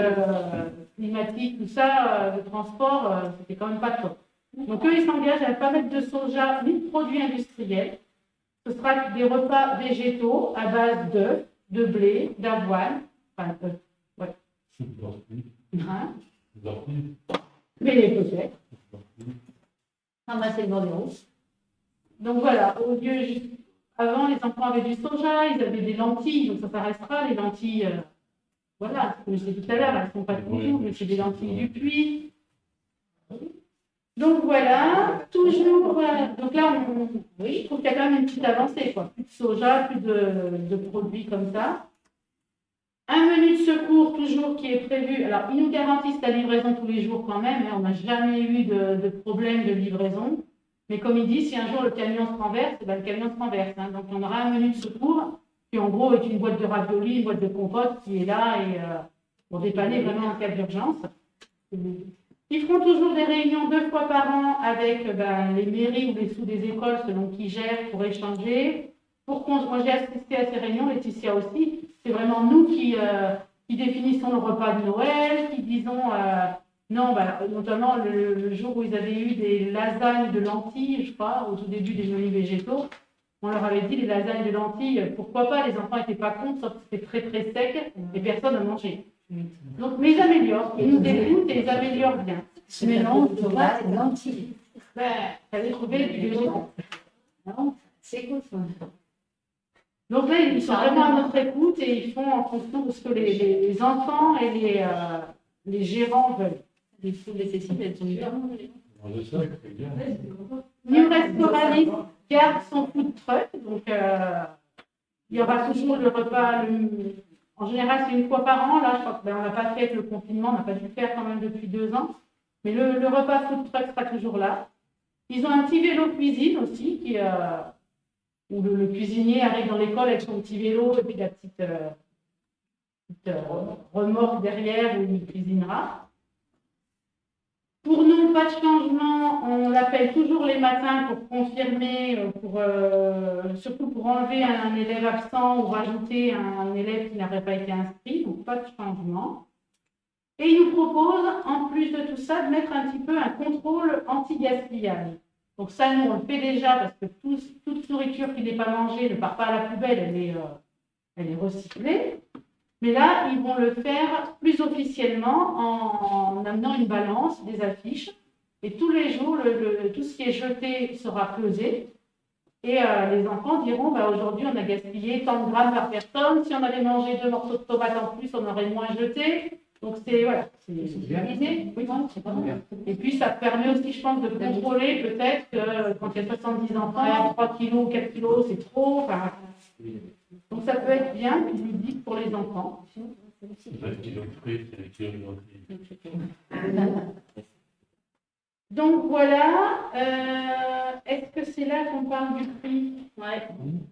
A: climatiques, tout ça, le transport, c'était quand même pas top. Donc eux, ils s'engagent à ne pas mettre de soja ni de produits industriels. Ce sera des repas végétaux à base d'œufs, de blé, d'avoine, enfin, ouais. Hein? Mais peut-être. Ramasser le bordereau. Donc voilà, au lieu, avant, les enfants avaient du soja, ils avaient des lentilles, donc ça restera, les lentilles, voilà, comme je disais tout à l'heure, elles ne sont pas toujours, mais c'est des lentilles du puits. Donc voilà, toujours, donc là, oui, je trouve qu'il y a quand même une petite avancée, quoi. Plus de soja, plus de produits comme ça. Un menu de secours toujours qui est prévu. Alors, ils nous garantissent la livraison tous les jours quand même, hein, on n'a jamais eu de problème de livraison. Mais comme il dit, si un jour le camion se renverse, le camion se renverse. Hein. Donc on aura un menu de secours qui en gros est une boîte de raviolis, une boîte de compote qui est là et pour dépanner vraiment en cas d'urgence. Ils feront toujours des réunions 2 fois par an avec les mairies ou les sous des écoles selon qui gèrent pour échanger. Moi j'ai assisté à ces réunions, Laetitia aussi. C'est vraiment nous qui définissons le repas de Noël, qui disons non, notamment le jour où ils avaient eu des lasagnes de lentilles, je crois, au tout début des menus végétaux. On leur avait dit les lasagnes de lentilles, pourquoi pas, les enfants n'étaient pas contre, sauf que c'était très très sec et personne n'a mangé. Donc, mais ils améliorent, ils nous écoutent et ils améliorent bien.
D: Mais non, tomates et lentilles.
A: T'avais trouvé du végétal.
D: Non, c'est cool ça.
A: Donc là, ils sont vraiment à notre écoute et ils font en fonction de ce que les enfants et les gérants veulent.
F: Les Cécile, elles sont hyper bonnes.
A: New Restaurant garde son food truck, donc il y aura toujours le repas. En général, c'est 1 fois par an. Là, je crois qu'on n'a pas fait avec le confinement, on n'a pas dû le faire quand même depuis 2 ans. Mais le repas food truck sera toujours là. Ils ont un petit vélo cuisine aussi, où le cuisinier arrive dans l'école avec son petit vélo et puis la petite remorque derrière où il cuisinera. Pour nous, pas de changement, on l'appelle toujours les matins pour confirmer, surtout pour enlever un élève absent ou rajouter un élève qui n'aurait pas été inscrit, donc pas de changement. Et il nous propose, en plus de tout ça, de mettre un petit peu un contrôle anti-gaspillage. Donc ça, nous, on le fait déjà parce que toute nourriture qui n'est pas mangée ne part pas à la poubelle, elle est recyclée. Mais là, ils vont le faire plus officiellement en amenant une balance, des affiches. Et tous les jours, tout ce qui est jeté sera pesé. Et les enfants diront, aujourd'hui, on a gaspillé tant de grammes par personne. Si on avait mangé 2 morceaux de tomates en plus, on aurait moins jeté. Donc, c'est l'idée. Oui, c'est pas mal. Et puis, ça permet aussi, je pense, de contrôler peut-être que quand il y a 70 enfants, 3 kilos, 4 kilos, c'est trop. Enfin, donc, ça peut être bien, puis ludique pour les enfants. Donc, voilà. Est-ce que c'est là qu'on parle du prix? Ouais.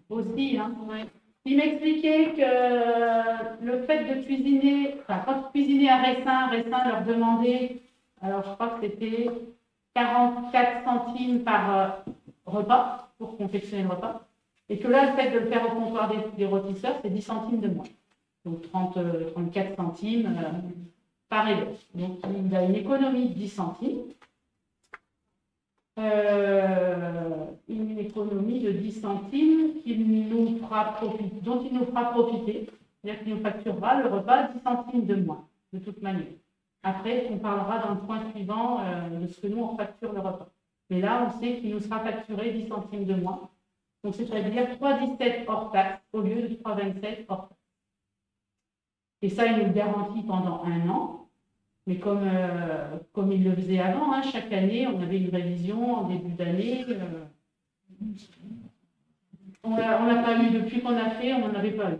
A: Aussi, hein. Ouais. Il m'expliquait que le fait de cuisiner, quand ils cuisinaient à Ressin leur demandait, alors je crois que c'était 44 centimes par repas pour confectionner le repas. Et que là, le fait de le faire au comptoir des rôtisseurs, c'est 10 centimes de moins. Donc 34 centimes par élève. Donc il a une économie de 10 centimes. Une économie de 10 centimes dont il nous fera profiter. C'est-à-dire qu'il nous facturera le repas 10 centimes de moins, de toute manière. Après, on parlera dans le point suivant de ce que nous, on facture le repas. Mais là, on sait qu'il nous sera facturé 10 centimes de moins. Donc, c'est-à-dire 3,17 hors taxe au lieu de 3,27 hors taxe. Et ça, il nous le garantit pendant 1 an. Mais comme il le faisait avant, hein, chaque année, on avait une révision en début d'année. On n'a pas eu, depuis qu'on a fait, on n'en avait pas eu.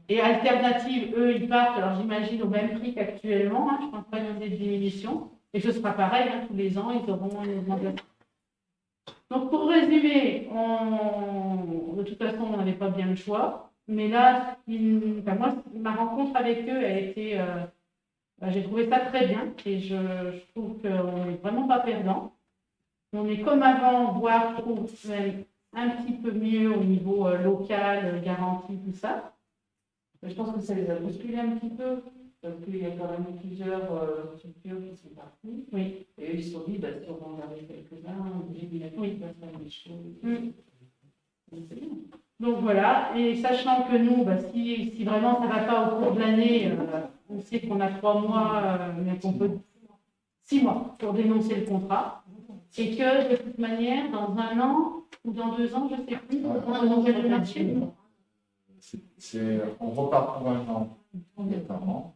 A: Et Alternative, eux, ils partent, alors j'imagine, au même prix qu'actuellement. Hein, je ne pense pas qu'il y ait des diminutions. Et ce sera pareil, hein, tous les ans, ils auront une augmentation. Donc, pour résumer, de toute façon, on n'avait pas bien le choix. Mais là, moi, ma rencontre avec eux a été... j'ai trouvé ça très bien et je trouve qu'on n'est vraiment pas perdant. On est comme avant, voire je trouve même un petit peu mieux au niveau local, garantie, tout ça.
E: Je pense que ça les a bousculés un petit peu, parce qu'il y a quand même plusieurs structures qui sont parties.
A: Oui.
E: Et eux, ils se sont dit, si on va en garder quelques-uns, j'ai mis la vie, ça va des choses. C'est bien.
A: Donc voilà, et sachant que nous, si vraiment ça ne va pas au cours de l'année, on sait qu'on a 3 mois, mais qu'on peut 6 mois pour dénoncer le contrat. Et que de toute manière, dans 1 an ou dans 2 ans, je ne sais plus, on renouvelle le marché.
C: On repart pour 1 an, notamment.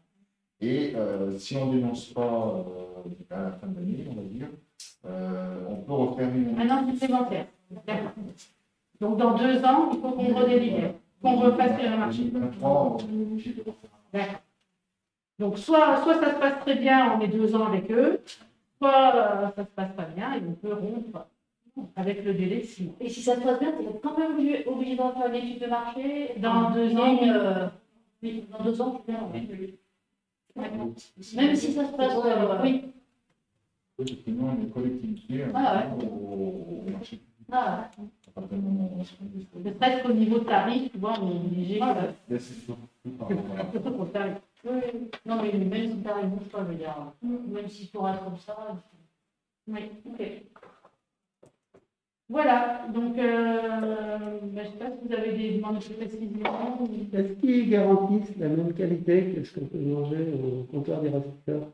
C: Et si on ne dénonce pas à la fin de l'année, on va dire, on peut refaire une...
A: 1 an supplémentaire. D'accord. Donc dans 2 ans, il faut qu'on redélibère, qu'on refasse le marché. D'accord. Donc soit ça se passe très bien, on est 2 ans avec eux, soit ça se passe pas bien et on peut rompre avec le délai de 6 mois.
D: Et si ça se passe bien, tu es quand même obligé d'en faire l'étude de marché.
A: Dans 2 ans,
D: Oui, dans 2 ans, tu peux.
A: d'accord.
D: Même si ça se passe, oui.
C: Effectivement, les collectivités
D: Ah
C: au marché public.
D: Ah,
C: À partir du moment où on se fait des-
A: Ne serait-ce qu'au niveau tarif, tu vois, on est obligé.
C: Là, c'est surtout par rapport à-
A: Surtout pour le tarif.
D: oui. Non, mais même si tu arrives bouge pas, je veux dire, même si tu auras comme ça.
A: Oui.
D: Ok.
A: Voilà, donc je ne sais pas si vous avez des demandes de précision.
G: Est-ce qu'ils garantissent la même qualité que ce qu'on peut manger au comptoir des restaurateurs?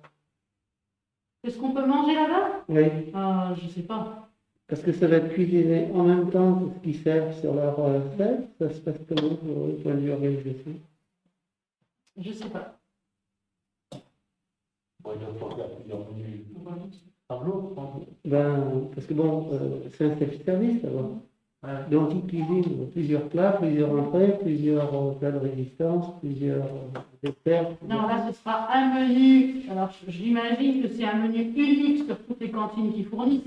A: Est-ce qu'on peut manger là-bas?
G: Oui,
A: Je ne sais pas.
G: parce que ça va être cuisiné en même temps que ce qu'ils servent sur leur fête. Ça se passe comment pour le point de vue organisation?
A: Je ne sais pas.
B: Bon, il doit faire plusieurs menus tableaux, je pense.
G: Ben, parce que bon, c'est un self-service d'abord.
B: Ouais.
G: Donc ils cuisinent plusieurs plats, plusieurs entrées, plusieurs plats de résistance, plusieurs desserts.
A: Non, là, ce sera un menu. Alors, j'imagine que c'est un menu unique sur toutes les cantines qui fournissent.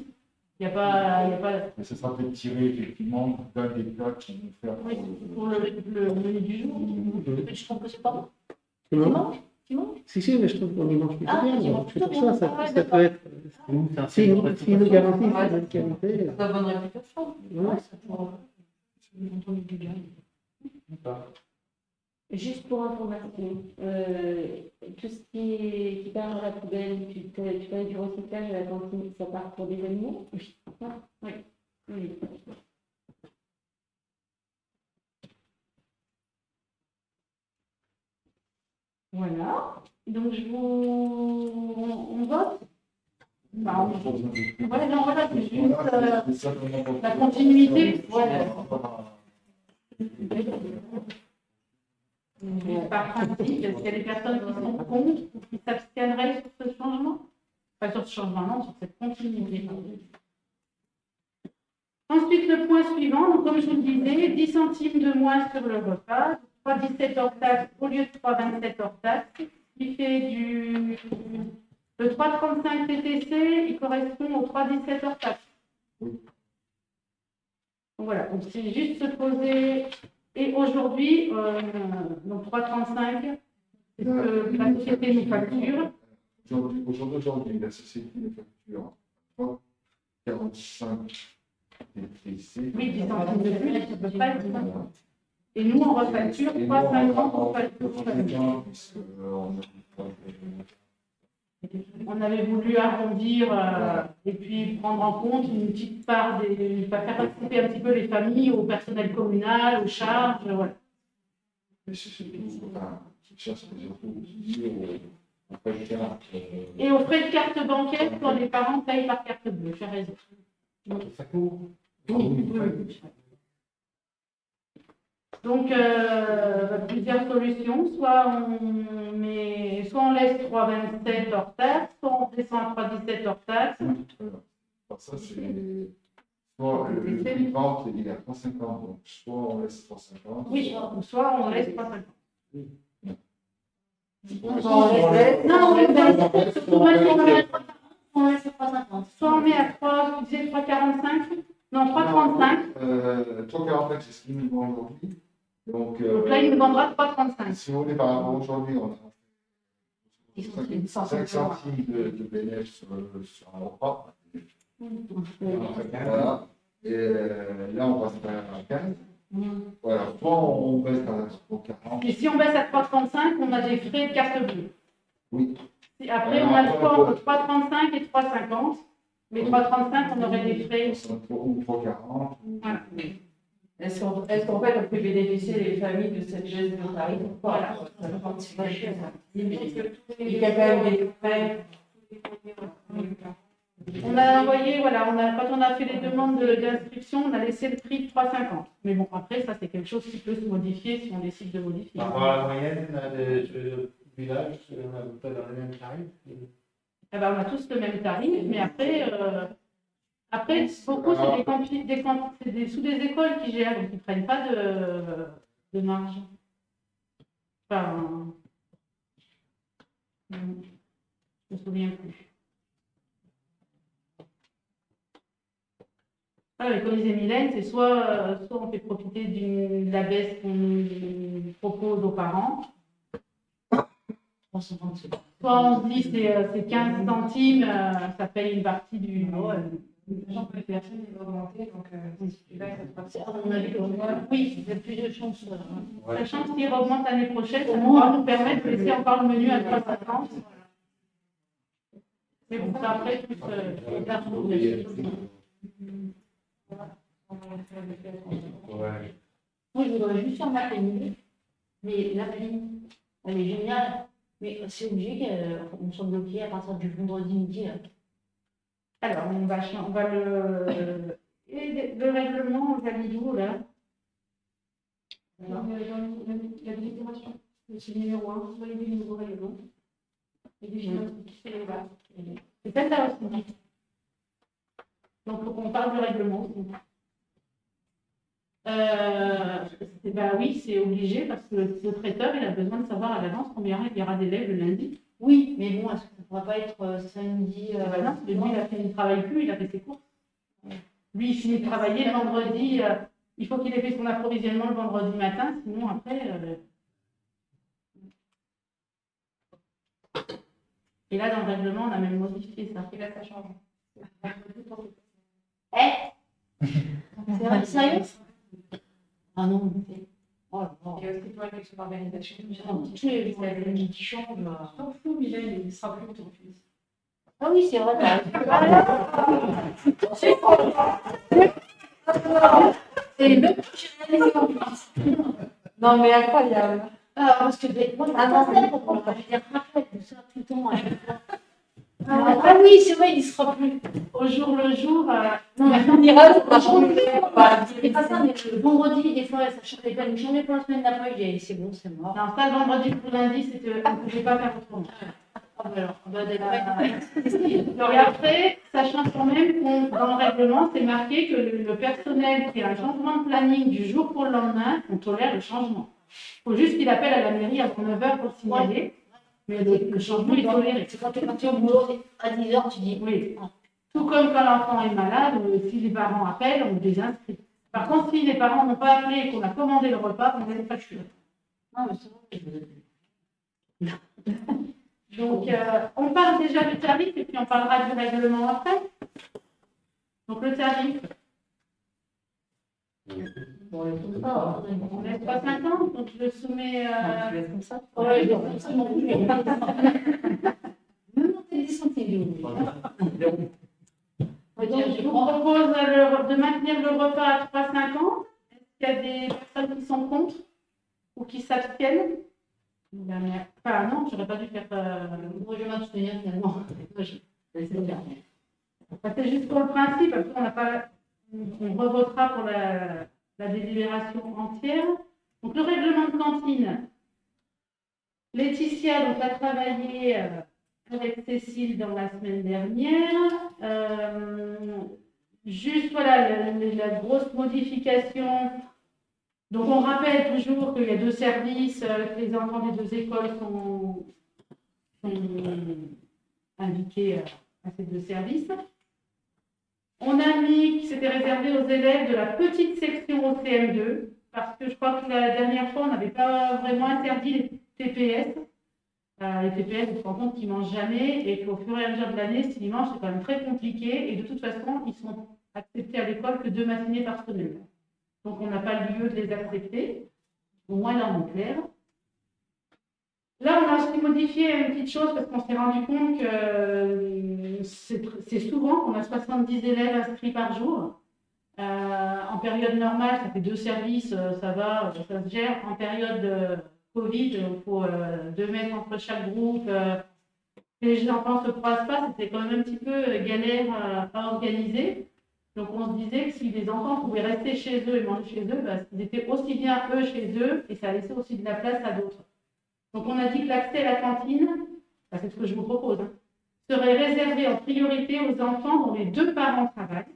A: Il n'y a pas.
C: Mais ce sera peut-être tiré effectivement d'un des plats qu'on va faire
A: Oui, pour le menu du jour.
D: Mais je trouve que c'est pas bon.
G: Tu
D: Tu
G: manges?
D: manges? Tu manges?
G: Si, mais je trouve qu'on y mange plutôt
D: Ah,
G: bien.
D: tu manges
G: Donc, c'est
D: plutôt
G: pour
D: bien.
G: ça,
D: Ah ouais,
G: ça
D: d'accord.
G: peut être.
B: Nous, c'est un
G: Si
B: centre de
G: s'ils nous garantissent
E: Ouais,
G: la bonne qualité.
E: C'est la bonne réputation.
G: Ouais.
B: D'accord.
F: Juste pour information, tout ce qui part à la poubelle, tu fais du recyclage à la cantine, ça part pour des animaux? Oui. Oui. Oui.
A: Voilà. Donc, on vote. Bah, voilà, non, voilà, c'est juste la continuité. Voilà. Par principe, est-ce qu'il y a des personnes qui sont contre ou qui s'abstiendraient sur ce changement? Pas sur ce changement, non, sur cette continuité. Ensuite, le point suivant, donc, comme je vous le disais, 10 centimes de moins sur le repas, 3,17 hors taxe au lieu de 3,27 hors taxe, qui fait le 3,35 TTC, il correspond au 3,17 hors taxe. Donc voilà, donc c'est juste se poser. Et aujourd'hui, donc 3,35, c'est ce que la société nous facture.
C: Aujourd'hui, la société nous facture 3,45 TTC.
A: Oui, 10 centimes de plus, ça peut pas être 50. Et nous, on refacture 3,50 pour facture. On avait voulu arrondir et puis prendre en compte une petite part faire participer un petit peu les familles au personnel communal, aux charges, voilà.
C: Mais c'est surtout, je cherche surtout au frais de carte.
A: Et aux frais de carte bancaire quand les parents payent par carte bleue, tu as raison.
B: Ça court.
A: Oui. Donc, plusieurs solutions. Soit on laisse 3,27 hors taxe, soit on descend à 3,17 hors taxe.
C: Alors ça, c'est soit le prix de vente, il est à 3,50, donc soit on laisse 3,50.
A: Oui, soit on laisse 3,50.
D: Non, on laisse 3,50.
A: Soit on met à 3, tu disais 3,45. Non, 3,35.
C: 3,45, c'est ce qu'il nous vend aujourd'hui. Donc
A: là, il nous vendra 3,35.
C: si vous voulez, par rapport à aujourd'hui, on a 5
D: centimes.
C: centimes de bénéfice sur un repas. Voilà. Et là, on passe à 15. Voilà. Soit on baisse à 3,40.
A: Et si on baisse à 3,35, on a des frais de carte bleue.
C: Oui.
A: Et après, on a le choix entre 3,35 et 3,50. Mais 3,35, on aurait des frais.
C: Ou 3,40.
A: Voilà.
E: Est-ce qu'en fait, on peut bénéficier les familles de cette geste de tarif?
A: Voilà.
E: Il y a quand même des frais.
A: On a envoyé, voilà, quand on a fait les demandes d'inscription, on a laissé le prix de 3,50. Mais bon, après, ça, c'est quelque chose qui peut se modifier si on décide de modifier.
B: Par rapport à la moyenne des villages, on a à peu près dans les mêmes tarifs.
A: Eh ben, on a tous le même tarif, mais après beaucoup, c'est des sous des écoles qui gèrent, donc ils ne prennent pas de marge. Enfin, je ne me souviens plus. Voilà, comme disait Mylène, c'est soit on fait profiter de la baisse qu'on nous propose aux parents, soit on se dit c'est 15 centimes, ça paye une partie du.
E: Sachant que les personnes vont augmenter, donc
D: À mon avis, oui, il y a plus de chances.
A: Sachant que s'il augmente l'année prochaine, ça va nous permettre de laisser encore le menu à 3,50. Mais bon, ça après, plus
D: Moi, je voudrais juste faire ma pénible, mais l'appli, elle est géniale. Mais c'est obligé qu'on soit bloqué à partir du vendredi midi. Là.
A: Alors, on va le règlement, on va lire où là?
H: La délibération, c'est le numéro 1, valider le nouveau règlement. Et définir c'est les bases.
A: C'est peut-être là aussi. Donc, il faut qu'on parle du règlement aussi. Bah oui, c'est obligé parce que le traiteur, il a besoin de savoir à l'avance combien il y aura d'élèves le lundi.
D: Oui, mais bon, est-ce que ça ne pourra pas être samedi
A: Non, lui, il ne travaille plus, il a fait ses courses. Lui, il finit de travailler le vendredi. Il faut qu'il ait fait son approvisionnement le vendredi matin, sinon après. Et là, dans le règlement, on a même modifié ça.
E: Et là, ça change.
D: C'est vrai, sérieux? Ah non, oh là là.
E: Et aussi, toi, avec son organisation,
D: Tous les événements qui changent.
H: Sauf fou, Mylène, il sera plus autour de
D: Ah oui, c'est vrai. C'est le
E: Non, mais incroyable.
D: parce que moi, je vais dire rappel de ça tout le temps. Ah oui, c'est vrai, il sera plus.
A: Au jour le jour.
D: Non, mais on ira, c'est pas ça, mais le vendredi, des fois, ça change les plans. Jamais pour la semaine d'après, je dis, c'est bon, c'est mort.
A: Non, ça, le vendredi pour lundi, c'était. On ne pouvait pas faire autrement. Et après, sachant quand même qu'on, dans le règlement, c'est marqué que le personnel qui a un changement de planning du jour pour le lendemain, on tolère le changement. Il faut juste qu'il appelle à la mairie avant 9h pour signaler. Mais le changement est toléré.
D: C'est quand tu es parti au boulot à 10h, tu dis.
A: Oui. Tout comme quand l'enfant est malade, si les parents appellent, on les inscrit. Par contre, si les parents n'ont pas appelé et qu'on a commandé le repas, on ne les facture.
D: Non, mais c'est vrai.
A: Donc, on parle déjà du tarif et puis on parlera du règlement après. Donc, le tarif.
D: On laisse pas.
A: On laisse pas 50, donc je le soumets.
D: Tu laisses comme ça. Ouais, je laisse comme ça, non plus. Même monter 10 centimes.
A: Je vous propose de maintenir le repas à 3,50. Est-ce qu'il y a des personnes qui sont contre ou qui s'abstiennent? Enfin, non, j'aurais pas dû faire.
D: Moi, je vais m'abstenir finalement.
A: C'est juste pour le principe, après on n'a pas. On revotera pour la délibération entière. Donc, le règlement de cantine. Laetitia donc, a travaillé avec Cécile dans la semaine dernière. Juste, voilà, la grosse modification. Donc, on rappelle toujours qu'il y a 2 services, que les enfants des 2 écoles sont indiqués à ces 2 services. On a mis que c'était réservé aux élèves de la petite section au CM2, parce que je crois que la dernière fois, on n'avait pas vraiment interdit les TPS. Les TPS, on se rend compte qu'ils ne mangent jamais et qu'au fur et à mesure de l'année, s'ils mangent, c'est quand même très compliqué. Et de toute façon, ils sont acceptés à l'école que 2 matinées par semaine. Donc, on n'a pas lieu de les accepter. Au moins, là, on est clair. Là, on a aussi modifié une petite chose parce qu'on s'est rendu compte que c'est souvent qu'on a 70 élèves inscrits par jour. En période normale, ça fait 2 services, ça va, ça se gère. En période Covid, il faut 2 mètres entre chaque groupe. Les enfants ne se croisent pas, c'était quand même un petit peu galère à organiser. Donc on se disait que si les enfants pouvaient rester chez eux et manger chez eux, ils étaient aussi bien eux chez eux et ça laissait aussi de la place à d'autres. Donc on a dit que l'accès à la cantine, c'est ce que je vous propose, serait réservé en priorité aux enfants dont les 2 parents travaillent.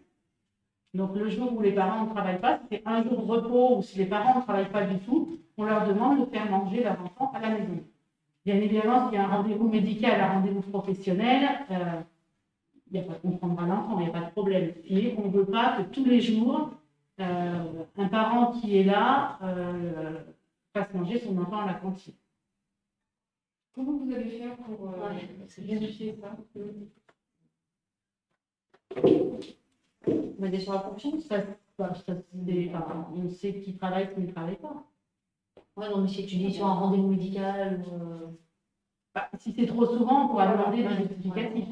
A: Donc le jour où les parents ne travaillent pas, si c'est un jour de repos ou si les parents ne travaillent pas du tout, on leur demande de faire manger leur enfant à la maison. Bien évidemment, s'il y a un rendez-vous médical, un rendez-vous professionnel, on prendra l'enfant, il n'y a pas de problème. Mais on ne veut pas que tous les jours, un parent qui est là fasse manger son enfant à la cantine.
H: Comment vous allez faire pour vérifier ça?
D: Mais sur la confiance.
A: On sait qui travaille, qui ne travaille pas.
D: Ouais, non, mais si tu dis sur un rendez-vous médical ou.
A: Si c'est trop souvent, on pourra demander des justificatifs.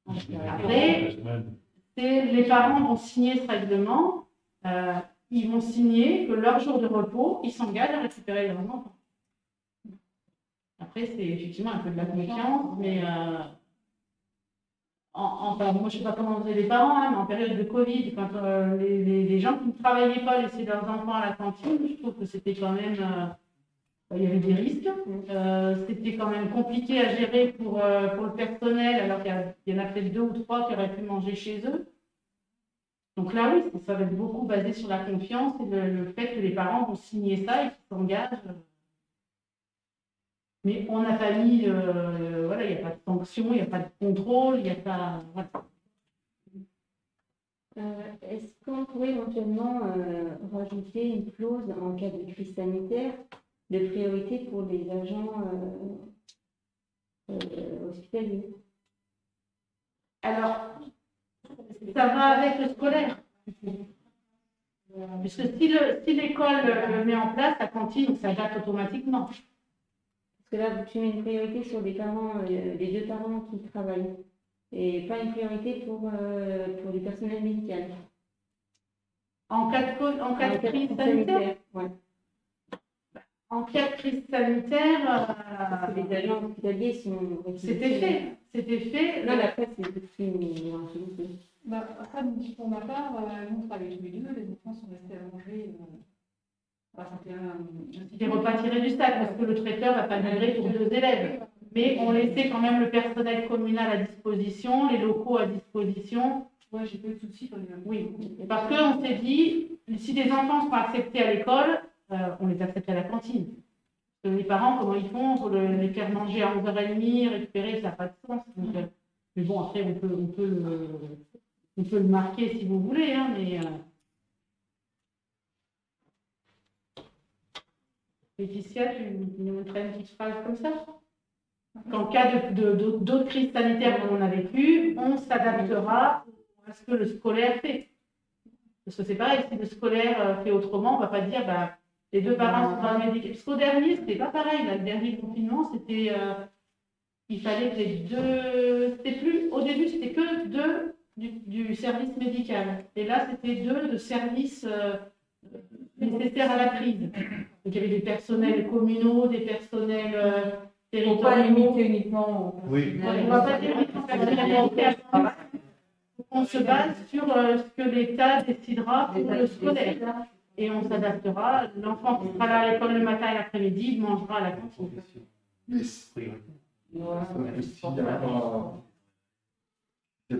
A: Après, les parents vont signer ce règlement, ils vont signer que leur jour de repos, ils s'engagent à récupérer leurs enfants. Après, c'est effectivement un peu de la confiance, mais moi, je ne sais pas comment faisaient les parents, hein, mais en période de Covid, quand les gens qui ne travaillaient pas laissaient leurs enfants à la cantine, je trouve que c'était quand même... il y avait des risques. C'était quand même compliqué à gérer pour le personnel, alors qu'il y en a peut-être 2 ou 3 qui auraient pu manger chez eux. Donc là, oui, ça va être beaucoup basé sur la confiance et le fait que les parents vont signer ça et qu'ils s'engagent. Mais on n'a pas mis, voilà, il n'y a pas de sanction, il n'y a pas de contrôle, il n'y a pas... Voilà.
F: Est-ce qu'on pourrait éventuellement rajouter une clause en cas de crise sanitaire de priorité pour les agents hospitaliers?
A: Alors, ça va avec le scolaire. Puisque si l'école le met en place, la cantine s'adapte automatiquement.
F: Parce que là, tu mets une priorité sur les parents, les 2 parents qui travaillent, et pas une priorité pour du personnel médical.
A: En cas de crise sanitaire.
F: Ouais.
A: En cas de crise sanitaire,
F: Parce que les agents hospitaliers sont...
A: C'était fait.
F: Non, la presse, c'est depuis...
H: Après, pour ma part, nous, on travaille tous les 2, les enfants sont restés à manger.
A: Des repas tirés du sac, parce que le traiteur ne va pas livrer pour 2 élèves. Mais on laissait quand même le personnel communal à disposition, les locaux à disposition.
H: Ouais, j'ai pas eu de soucis dans les mêmes.
A: Oui, parce qu'on s'est dit, si des enfants sont acceptés à l'école, on les accepte à la cantine. Parce que les parents, comment ils font pour les faire manger à 11h30, récupérer, ça n'a pas de sens. Donc, mais bon, après, on peut le marquer si vous voulez, hein, mais... Laetitia, tu nous montrais une petite phrase comme ça? Qu'en cas d'autres crises sanitaires comme on a vécu, on s'adaptera à ce que le scolaire fait. Parce que c'est pareil, si le scolaire fait autrement, on ne va pas dire les 2 parents sont dans le médical. Parce qu'au dernier, c'était pas pareil. Là, le dernier confinement, c'était. Il fallait que les 2. C'était plus. Au début, c'était que 2 du service médical. Et là, c'était 2 de services nécessaires à la crise. Donc, il y avait des personnels communaux, des personnels territoriaux.
E: Faut pas limiter uniquement.
B: Oui.
A: On ne va pas dire on se base sur ce que l'État décidera pour le scolaire. Et on s'adaptera. L'enfant qui sera là à l'école le matin et l'après-midi mangera à la cantine.
C: Mais si par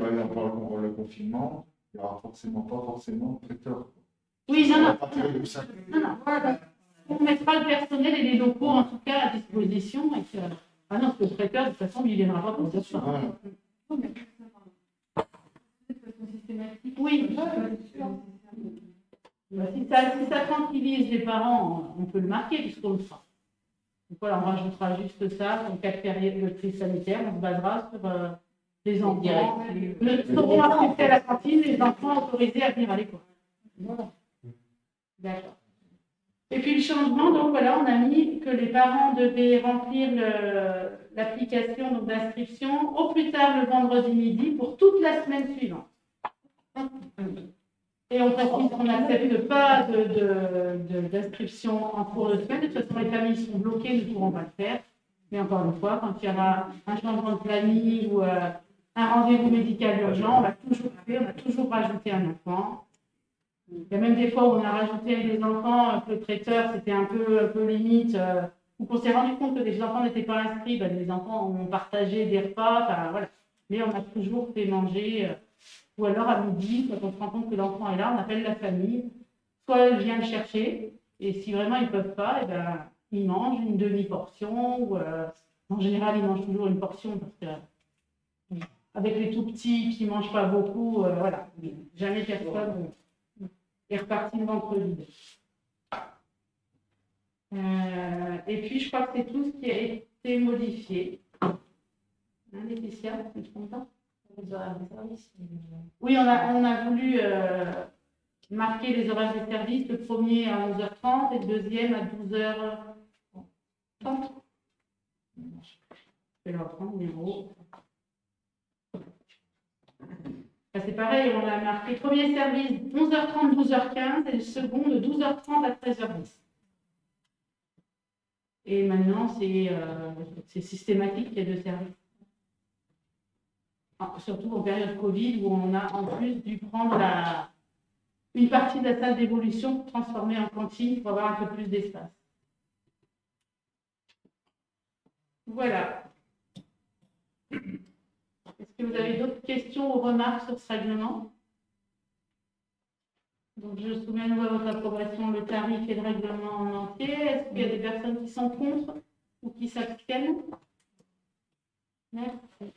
C: exemple pour le confinement, il n'y aura pas forcément de traiteur.
A: Oui, non.
C: Voilà.
A: On mettra le personnel et les locaux en tout cas à disposition. Et que... Ah non, parce que le traiteur, de toute façon, il ne viendra pas pour ça. Oui. Si ça tranquillise les parents, on peut le marquer puisqu'on le fera. Donc voilà, on rajoutera juste ça. En cas de période de crise sanitaire, on se basera sur les enfants. Seront acceptés à la cantine, les enfants autorisés à venir à l'école. Voilà. D'accord. Et puis le changement, donc voilà, on a mis que les parents devaient remplir l'application d'inscription au plus tard le vendredi midi pour toute la semaine suivante. Et on précise qu'on n'accepte pas d'inscription en cours de semaine. De toute façon, les familles sont bloquées, ne pourront pas le faire. Mais encore une fois, quand il y aura un changement de planning ou un rendez-vous médical urgent, on a toujours rajouté un enfant. Il y a même des fois où on a rajouté des enfants, que le traiteur, c'était un peu limite, où on s'est rendu compte que les enfants n'étaient pas inscrits, les enfants ont partagé des repas, voilà. Mais on a toujours fait manger, ou alors à midi, quand on se rend compte que l'enfant est là, on appelle la famille, soit elle vient le chercher, et si vraiment ils ne peuvent pas, ils mangent une demi-portion, ou en général ils mangent toujours une portion, parce que avec les tout petits qui ne mangent pas beaucoup, voilà. Jamais personne est reparti le ventre vide. Et puis, je crois que c'est tout ce qui a été modifié. Hein, Laetitia, je ne me trompe pas?
D: Les horaires de service.
A: Oui, on a voulu marquer les horaires des services, le premier à 11h30 et le deuxième à 12h30. Je vais le reprendre, numéro. C'est pareil, on a marqué premier service 11h30, 12h15 et le second de 12h30 à 13h10. Et maintenant, c'est systématique, il y a deux services. Surtout en période Covid, où on a en plus dû prendre une partie de la salle d'évolution transformée en cantine pour avoir un peu plus d'espace. Voilà. Est-ce que vous avez d'autres questions ou remarques sur ce règlement? Donc, je soumets à nouveau à votre approbation le tarif et le règlement en entier. Est-ce qu'il y a des personnes qui sont contre ou qui s'abstiennent? Merci.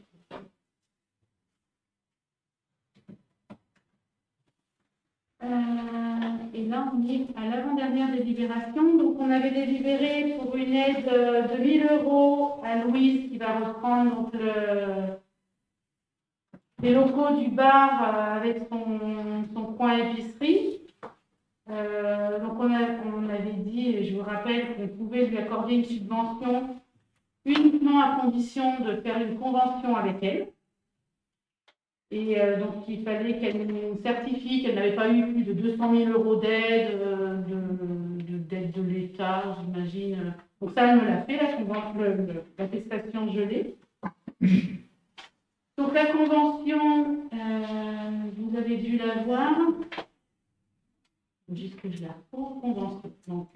A: Et là, on est à l'avant-dernière délibération. Donc, on avait délibéré pour une aide de 1 000 € à Louise qui va reprendre donc, les locaux du bar avec son coin épicerie. Donc, on avait dit, et je vous rappelle, qu'on pouvait lui accorder une subvention uniquement à condition de faire une convention avec elle. Et donc, il fallait qu'elle nous certifie qu'elle n'avait pas eu plus de 200 000 € d'aide, d'aide de l'État, j'imagine. Donc ça, elle me l'a fait, l'attestation gelée. Donc la convention, vous avez dû la voir. Juste que je la retrouve, convention. Donc,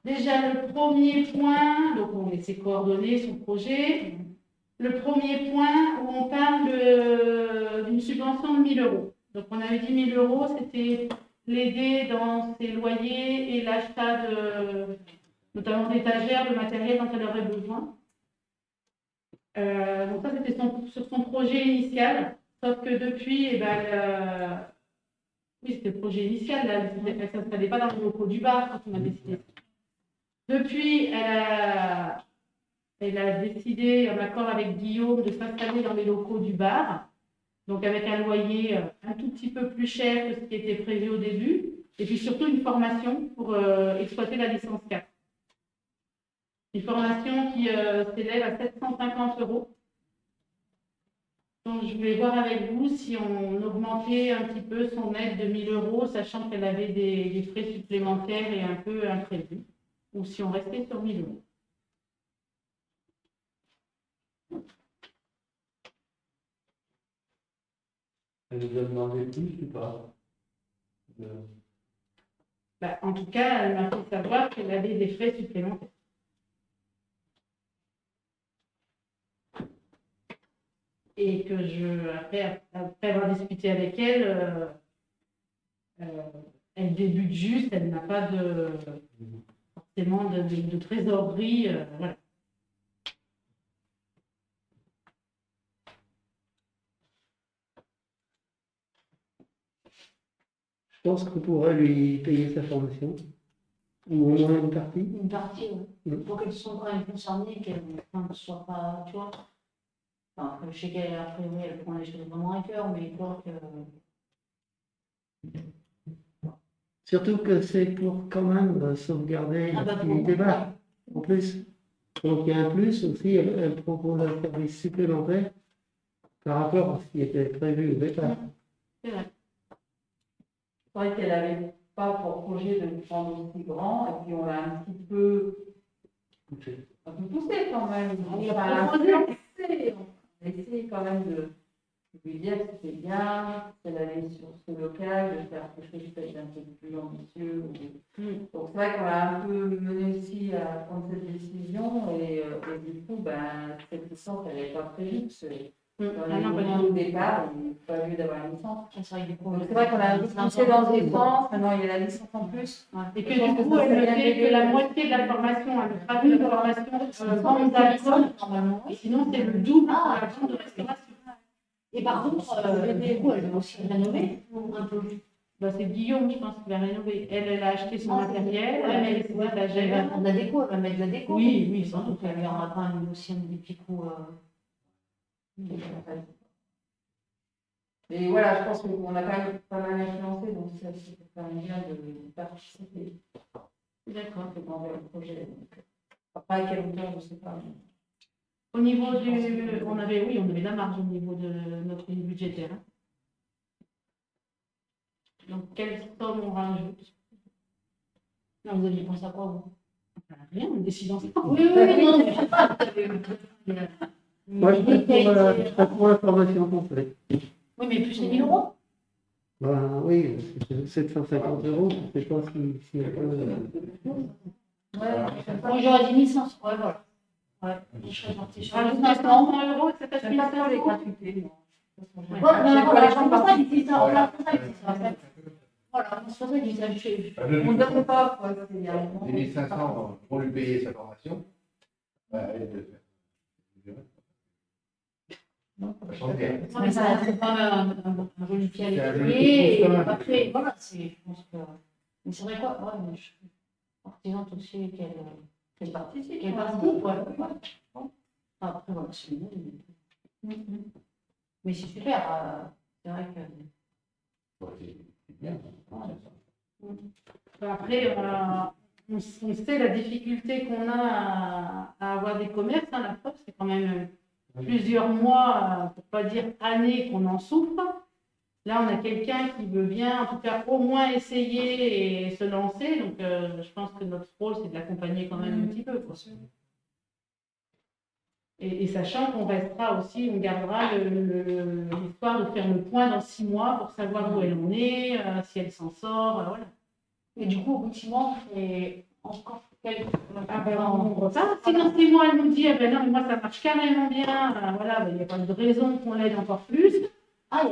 A: déjà, le premier point, donc on met ses coordonnées, son projet. Le premier point où on parle d'une subvention de 1 000 €. Donc, on avait dit 1 000 €, c'était l'aider dans ses loyers et l'achat notamment d'étagères, de matériel dont elle aurait besoin. Donc, ça, c'était sur son projet initial. Sauf que depuis, oui, c'était le projet initial, là, elle ne s'installait pas dans les locaux du bar quand on a décidé. Depuis, elle a décidé, en accord avec Guillaume, de s'installer dans les locaux du bar, donc avec un loyer un tout petit peu plus cher que ce qui était prévu au début, et puis surtout une formation pour exploiter la licence 4. Une formation qui s'élève à 750 €. Donc je vais voir avec vous si on augmentait un petit peu son aide de 1 000 €, sachant qu'elle avait des frais supplémentaires et un peu imprévus, ou si on restait sur 1 000 €.
B: Elle nous a demandé plus ou pas?
A: En tout cas, elle m'a fait savoir qu'elle avait des frais supplémentaires. Et que après avoir discuté avec elle, elle débute juste, elle n'a pas forcément de trésorerie. Voilà.
G: Je pense qu'on pourrait lui payer sa formation, ou au moins une partie.
D: Une partie, oui. Pour qu'elle soit quand même concernée, qu'elle ne soit pas, tu vois. Enfin, je sais qu'elle, a priori, elle prend les choses vraiment à cœur, mais il faut que.
G: Surtout que c'est pour quand même sauvegarder l'activité bar. En plus. Donc il y a un plus aussi, elle propose un service supplémentaire par rapport à ce qui était prévu au départ.
A: C'est vrai.
E: C'est vrai qu'elle n'avait pas pour projet de le prendre aussi grand, et puis on l'a un petit peu poussé quand même. On a essayé quand même de lui dire que c'était bien, qu'elle allait sur ce local, de faire quelque chose peut-être un peu plus ambitieux. Donc c'est vrai qu'on l'a un peu mené aussi à prendre cette décision, et du coup, cette licence, elle n'avait pas prévu, parce que Au départ, pas lieu d'avoir une licence.
D: C'est vrai
E: C'est vrai qu'on a poussé dans des sens, maintenant il y a la licence en plus.
A: Et que du coup, elle me fait que la moitié de la formation, elle fera une formation vente d'alcool. Sinon, c'est le double pour la vente de restauration.
D: Et par contre, du coup, elle va aussi rénover un peu.
A: Bah, c'est Guillaume, je pense, qui va rénover. Elle a acheté son matériel, elle a mis ses étagères.
D: On a des déco, elle va mettre de la déco.
A: Oui, oui,
D: sans
A: sans
D: doute.
A: doute.
D: Elle aura pas un aussi des petits coups.
E: Et voilà, je pense qu'on a quand même pas mal influencé, donc ça c'est quand même bien de participer.
A: D'accord.
E: Dans le projet. Après, à quelle hauteur, je ne sais pas.
A: Au niveau du. On avait de la marge au niveau de notre ligne budgétaire. Hein. Donc, quelle somme on rajoute?
D: Non, vous aviez pensé à quoi, vous?
A: Rien, on décide ensemble.
D: Oui, non, mais je sais pas.
G: Moi, je serais pour la formation complète.
D: Oui, mais plus les 1000 euros.
G: Ben oui, 750 €, je ne sais pas si
D: Moi, j'aurais dit 1500. Ouais, voilà. Ouais, je serais partie sur
A: Rajoute
D: 1500.
A: 500 €, c'est pas
E: J'aime pas trop les
A: 1500 €.
E: gratuités.
D: Ouais, non, voilà, c'est pour ça que c'est ça. Voilà, c'est pour ça que je dis ça.
E: On ne donne pas, quoi.
B: Les 1500 pour lui payer sa formation. Ça change bien.
D: Mais ça, c'est pas un logiciel
B: C'est un
D: créé,
B: logiciel
D: et après, voilà, je pense que. Mais c'est vrai quoi, ouais, mais je suis partisane aussi qu'elle participe. Qu'elle participe, ouais. Après, voilà, c'est bon. Mais c'est super, c'est vrai que.
B: C'est bien.
A: Après, on sait la difficulté qu'on a à avoir des commerces. Hein, la preuve, c'est quand même plusieurs mois, pour ne pas dire années, qu'on en souffre. Là, on a quelqu'un qui veut bien, en tout cas, au moins essayer et se lancer. Donc, je pense que notre rôle, c'est de l'accompagner quand même un petit peu. Quoi. Et sachant qu'on restera aussi, on gardera l'histoire de faire le point dans 6 mois pour savoir où elle en est, si elle s'en sort, voilà.
D: Et du coup, au bout de 6 mois, c'est encore quelques.
A: On repart. Si dans 6 mois, elle nous dit, non, mais moi, ça marche carrément bien, voilà, il n'y a pas de raison qu'on l'aide encore plus.
D: Ah,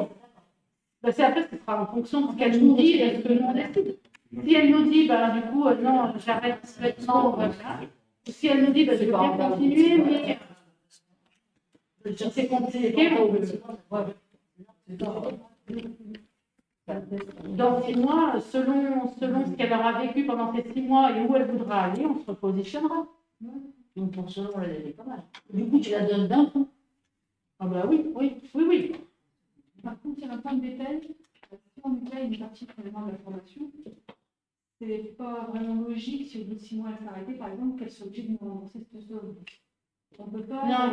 A: C'est après, ce sera en fonction de ce qu'elle nous dit et de ce que nous on décide. Si elle nous dit, du coup, non, j'arrête maintenant, voilà. Si elle nous dit, je vais bien continuer, mais c'est compliqué, dans 6 mois, selon ce qu'elle aura vécu pendant ces 6 mois et où elle voudra aller, on se repositionnera.
D: Donc pour cela, on l'a donné pas mal. Du coup, tu la donnes d'un coup.
A: Ah bah oui.
H: Par contre, il y a un point de détail. Si on met une partie finalement de la formation, c'est pas vraiment logique si au bout de 6 mois elle s'arrêtait, par exemple, qu'elle soit obligée de nous rembourser cette somme. On peut pas.
A: Non.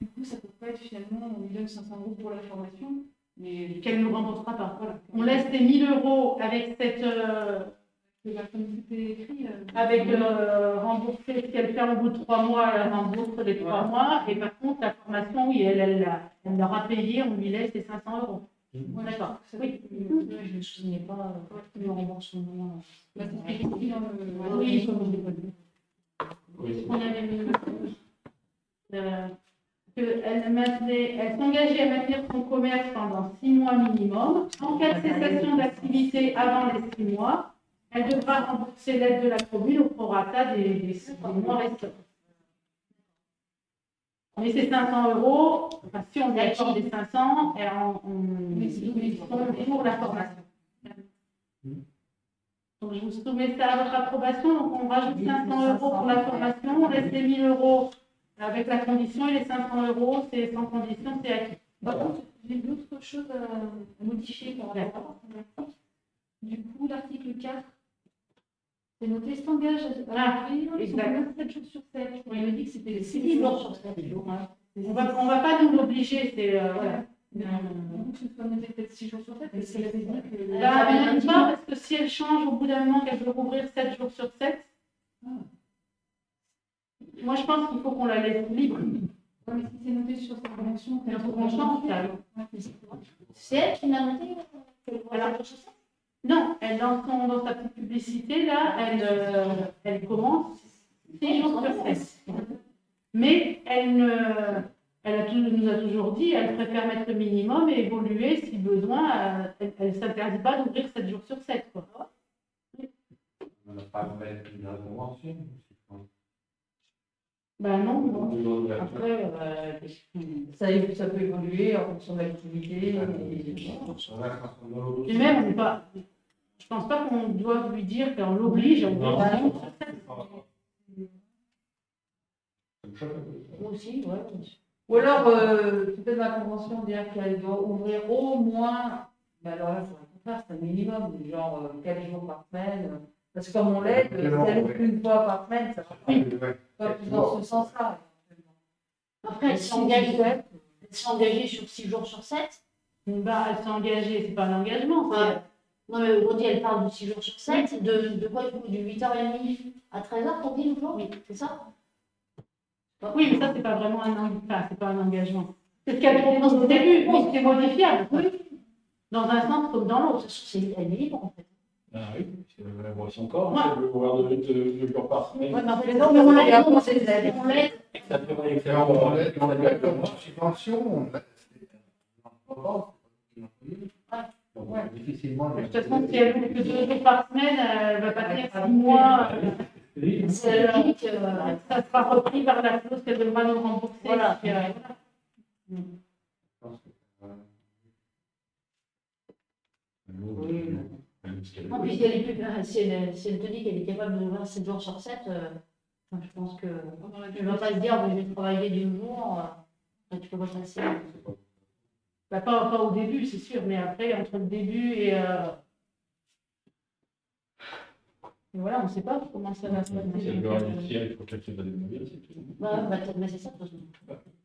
H: Du coup, ça peut pas être finalement, on lui donne 500 € pour la formation, mais
A: Qu'elle ne nous remboursera pas.
H: voilà.
A: On laisse les 1 000 € avec cette.
H: Comme c'était écrit.
A: Avec rembourser, si elle fait au bout de 3 mois, elle rembourse les 3 mois. Et par contre, la formation, oui, elle l'aura payée, on lui laisse les 500 €. D'accord. Oui.
D: Je ne me souvenais pas le remboursement.
H: Bah, c'est écrit dans le.
A: Oui.
B: Oui.
A: On avait mis elle s'engageait à maintenir son commerce pendant 6 mois minimum. En cas de cessation d'activité avant les 6 mois, elle devra rembourser l'aide de la commune au prorata des mois restants. Mais ces 500 €, enfin, si on lui accorde des 500, ils sont pour la formation. Donc, je vous soumets ça à votre approbation. Donc, on rajoute 500 € pour la formation, on laisse les 1 000 € avec la condition et les 500 €, c'est sans condition, c'est acquis.
H: Par contre, j'ai d'autres choses à modifier par rapport à l'article. Du coup, l'article 4, c'est noté s'engage à ouvrir
A: exact.
H: 7 jours sur 7. Il me dit que c'était
D: 6 jours sur 7 jours.
A: On va pas nous l'obliger, c'est voilà.
H: Donc, ce soit noté peut-être 6 jours sur 7, parce qu'elle avait dit que.
A: Mais même pas, parce que si elle change au bout d'un moment qu'elle veut rouvrir 7 jours sur 7, moi je pense qu'il faut qu'on la laisse libre.
H: Mais si c'est noté sur sa convention,
A: Il faut qu'on change ça.
D: C'est elle qui l'a noté
A: Alors, non, dans sa petite publicité, là, elle commence 6 jours sur 7. Mais elle a préfère mettre le minimum et évoluer si besoin. Elle ne s'interdit pas d'ouvrir 7 jours sur 7, quoi.
B: On n'a pas à mettre une convention.
A: Ben non.
E: Après, ça peut évoluer en fonction de l'activité.
A: Et même, on n'est pas. Je pense pas qu'on doive lui dire qu'on l'oblige à ouvrir 7 jours sur 7.
D: Moi aussi, ouais.
E: Ou alors, peut-être la convention dire qu'elle doit ouvrir au moins, mais alors là, c'est le contraire, c'est un minimum, genre 4 jours par semaine. Parce que comme on l'aide, si elle ouvre une fois par semaine, ça va pas plus dans ce sens-là.
D: Après, elle s'est engagée sur 6 jours sur 7.
A: Bah, elle s'est engagée, c'est pas un engagement.
D: Ouais. Non, mais aujourd'hui, elle parle de 6 jours sur 7. De quoi, du coup, du 8h30 à 13h, qu'on dit toujours? Oui, c'est ça?
A: Oui, mais ça, c'est pas vraiment c'est pas un engagement. C'est ce qu'elle propose au début, mais c'est modifiable. Oui. Dans un sens comme dans l'autre.
D: Elle est libre, en fait.
I: Ah oui, c'est la voici encore,
A: Ouais.
I: c'est le horaire de jours par semaine.
D: Ouais, mais en fait,
E: Non, mais on
D: l'aide,
E: l'aide,
D: on
E: on
D: l'aide.
I: Ça permet
C: Et
I: d'excellent.
C: on l'aide, on subvention,
B: Difficilement.
A: De toute façon, si elle ouvre que 2 jours par semaine, elle va pas tenir 6 mois.
D: C'est logique.
A: Ça sera repris par la clause qu'elle devra nous rembourser.
D: Voilà.
A: Puis,
D: En plus, si elle te dit qu'elle est capable d'ouvrir 7 jours sur 7, je pense que tu ne vas pas se dire, je vais travailler du jour, tu peux pas passer.
A: bah, pas au début, c'est sûr, mais après, entre le début et voilà, on ne sait pas comment ça va se passer.
I: Si elle veut un logiciel, il faut qu'elle se donne des moyens, c'est tout.
D: Mais c'est ça, de toute façon.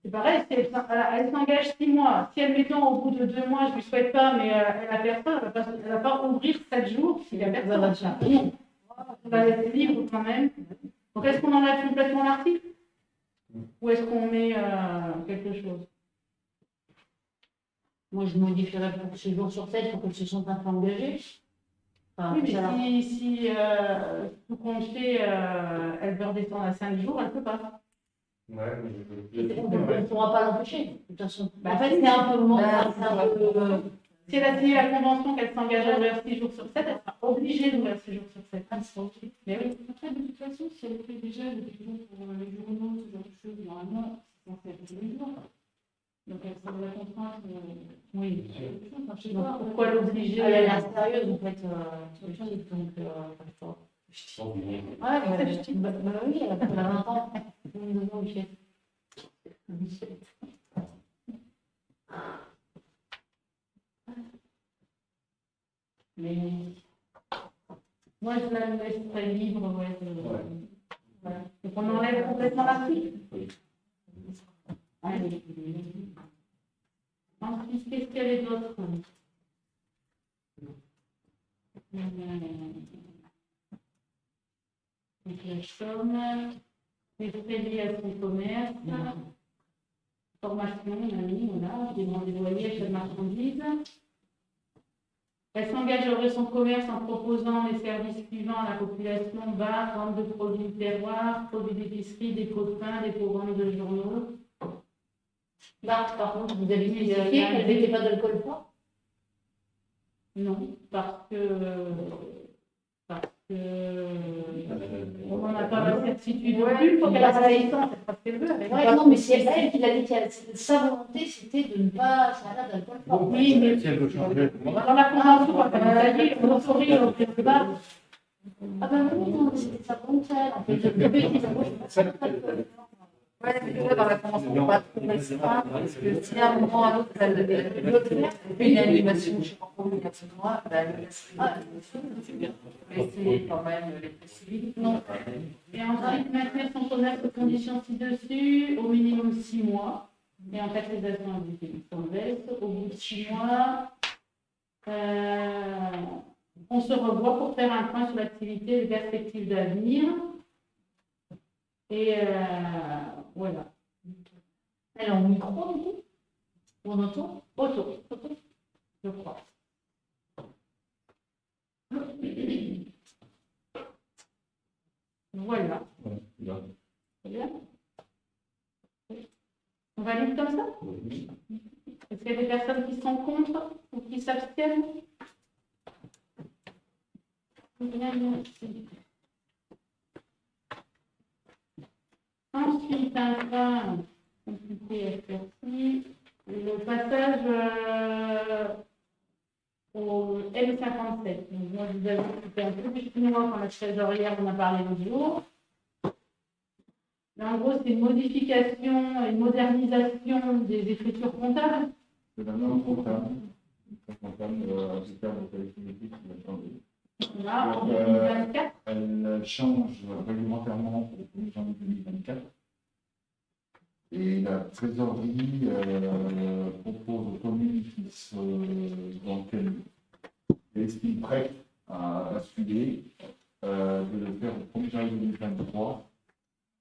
A: C'est pareil, si elle s'engage 6 mois. Si elle, mettons, au bout de 2 mois, je ne lui souhaite pas, mais elle a personne, elle va pas ouvrir 7 jours s'il n'y a personne. On va laisser libre quand même. Donc, est-ce qu'on enlève complètement l'article? Ou est-ce qu'on met quelque chose?
D: Moi, je modifierais pour 6 jours sur 7 pour qu'elle se sente un peu engagée. Enfin,
A: Oui, mais
D: ça-
A: si tout compte fait, elle veut redescendre à 5 jours, elle ne peut pas.
D: on ne pourra pas l'empêcher, de toute façon. En fait, c'est un peu
A: Si elle a signé la convention qu'elle s'engage à ouvrir 6 jours sur 7, elle sera obligée d'ouvrir 6 jours sur 7. Mais oui.
H: Après, de toute façon, si elle fait déjà des questions pour les journaux, ce genre de choses, normalement, c'est censé être tous les jours. Donc, elle sera la contrainte.
A: Oui.
H: Enfin, je sais
A: Donc,
H: pas.
A: pourquoi l'obliger?
D: Elle a l'air sérieuse, en fait, donc, bah oui, elle a plus de 20 ans.
A: Mais moi, je la laisserai libre, ouais. Voilà. Donc, on enlève complètement l'article. Allez. Ensuite, qu'est-ce qu'il y avait d'autre? Donc, la somme, les frais liés à son commerce, formation, on a mis, voilà, paiement des loyers, achat de marchandises. Elle s'engage à ouvrir son commerce en proposant les services suivants à la population: bar, vente de produits de terroir, produits d'épicerie, dépôt de pain, dépôt-vente de journaux.
D: Par contre, vous avez spécifié qu'elle n'était pas d'alcool fort?
A: Non, parce que on n'en a pas la certitude.
D: Ouais,
A: Il faut qu'elle a sa licence, c'est parce qu'elle veut.
D: Ouais, non, mais c'est elle qui l'a dit, sa volonté, c'était de ne pas s'arrêter d'alcool fort.
A: Oui, mais
B: Si elle veut changer.
A: dans la convention, quand elle a dit, on autorise, on ne peut pas.
D: Ah ben oui, non, mais c'était sa volonté, en fait. Le but, c'est moi, je ne sais pas d'alcool.
E: Ouais, mais déjà, dans la convention, on ne peut pas trop restreindre, parce que si à un moment ou à un autre, elle veut faire une animation, je ne sais pas comment il y a ce mois, elle laisserait laisser quand même les possibilités.
A: Non. Et ensuite, maintenir son commerce aux conditions ci-dessus, au minimum 6 mois. Et en fait, les agents s'en baisse. Au bout de 6 mois, on se revoit pour faire un point sur l'activité et les perspectives d'avenir. Et voilà.
D: Elle est en micro, du coup? Ou en auto?
A: Auto, je crois. Voilà. Très bien. On valide comme ça? Est-ce qu'il y a des personnes qui sont contre ou qui s'abstiennent? Bien, merci. Ensuite, un point compliqué à faire ci, le passage au M57. Donc, moi, je vous avoue que c'était un peu plus loin quand la trésorière en a parlé l'autre jour. Mais en gros, c'est une modification, une modernisation des écritures comptables.
C: C'est la norme comptable. La comptable applicable aux collectivités qui va changer.
A: Là, en 2024.
C: Elle change réglementairement au 1er janvier 2024. Et la trésorerie propose aux communes dans lesquelles elle estime prête à suivre de le faire au 1er janvier 2023.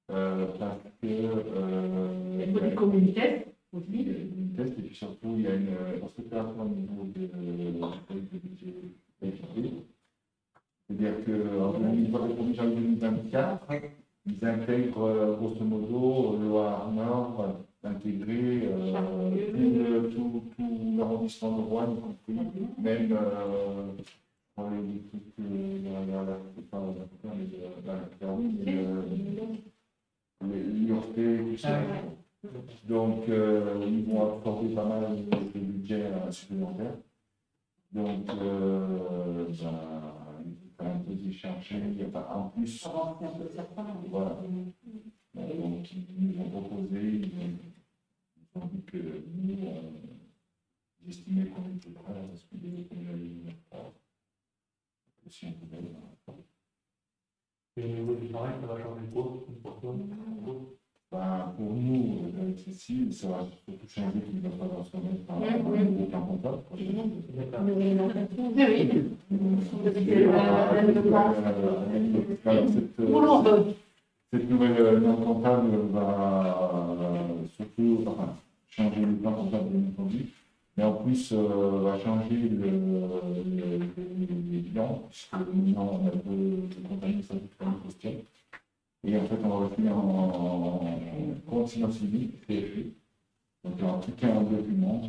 C: Parce que
A: Il y a des communes tests aussi.
C: il y a une test et puis surtout il y a une restructuration au niveau de budget qualifié. C'est-à-dire qu'en 1er janvier 2024, ils intègrent grosso modo loi Arnor d'intégrer tout l'arrondissement de Rouen, y compris même l'URT, tout ça. Donc, ils vont apporter pas mal de budget supplémentaire. Donc, il faut quand même se décharger. En plus, voilà. Donc, ils nous ont proposé, ils ont dit que nous, j'estimais qu'on était prêts à suivre comme j'avais si on pouvait.
B: Et au niveau du travail, ça va changer quoi?
C: Pour nous, ici, ça va surtout changer qu'il ne va falloir se mettre en aucun comptable. Cette nouvelle norme comptable va surtout changer le plan comptable, bien entendu, mais en plus va changer les bilans, puisque maintenant on a deux compagnies syndicales questions. Et en fait, on va finir en compte financier CFU. Donc, il y aura plus qu'un document.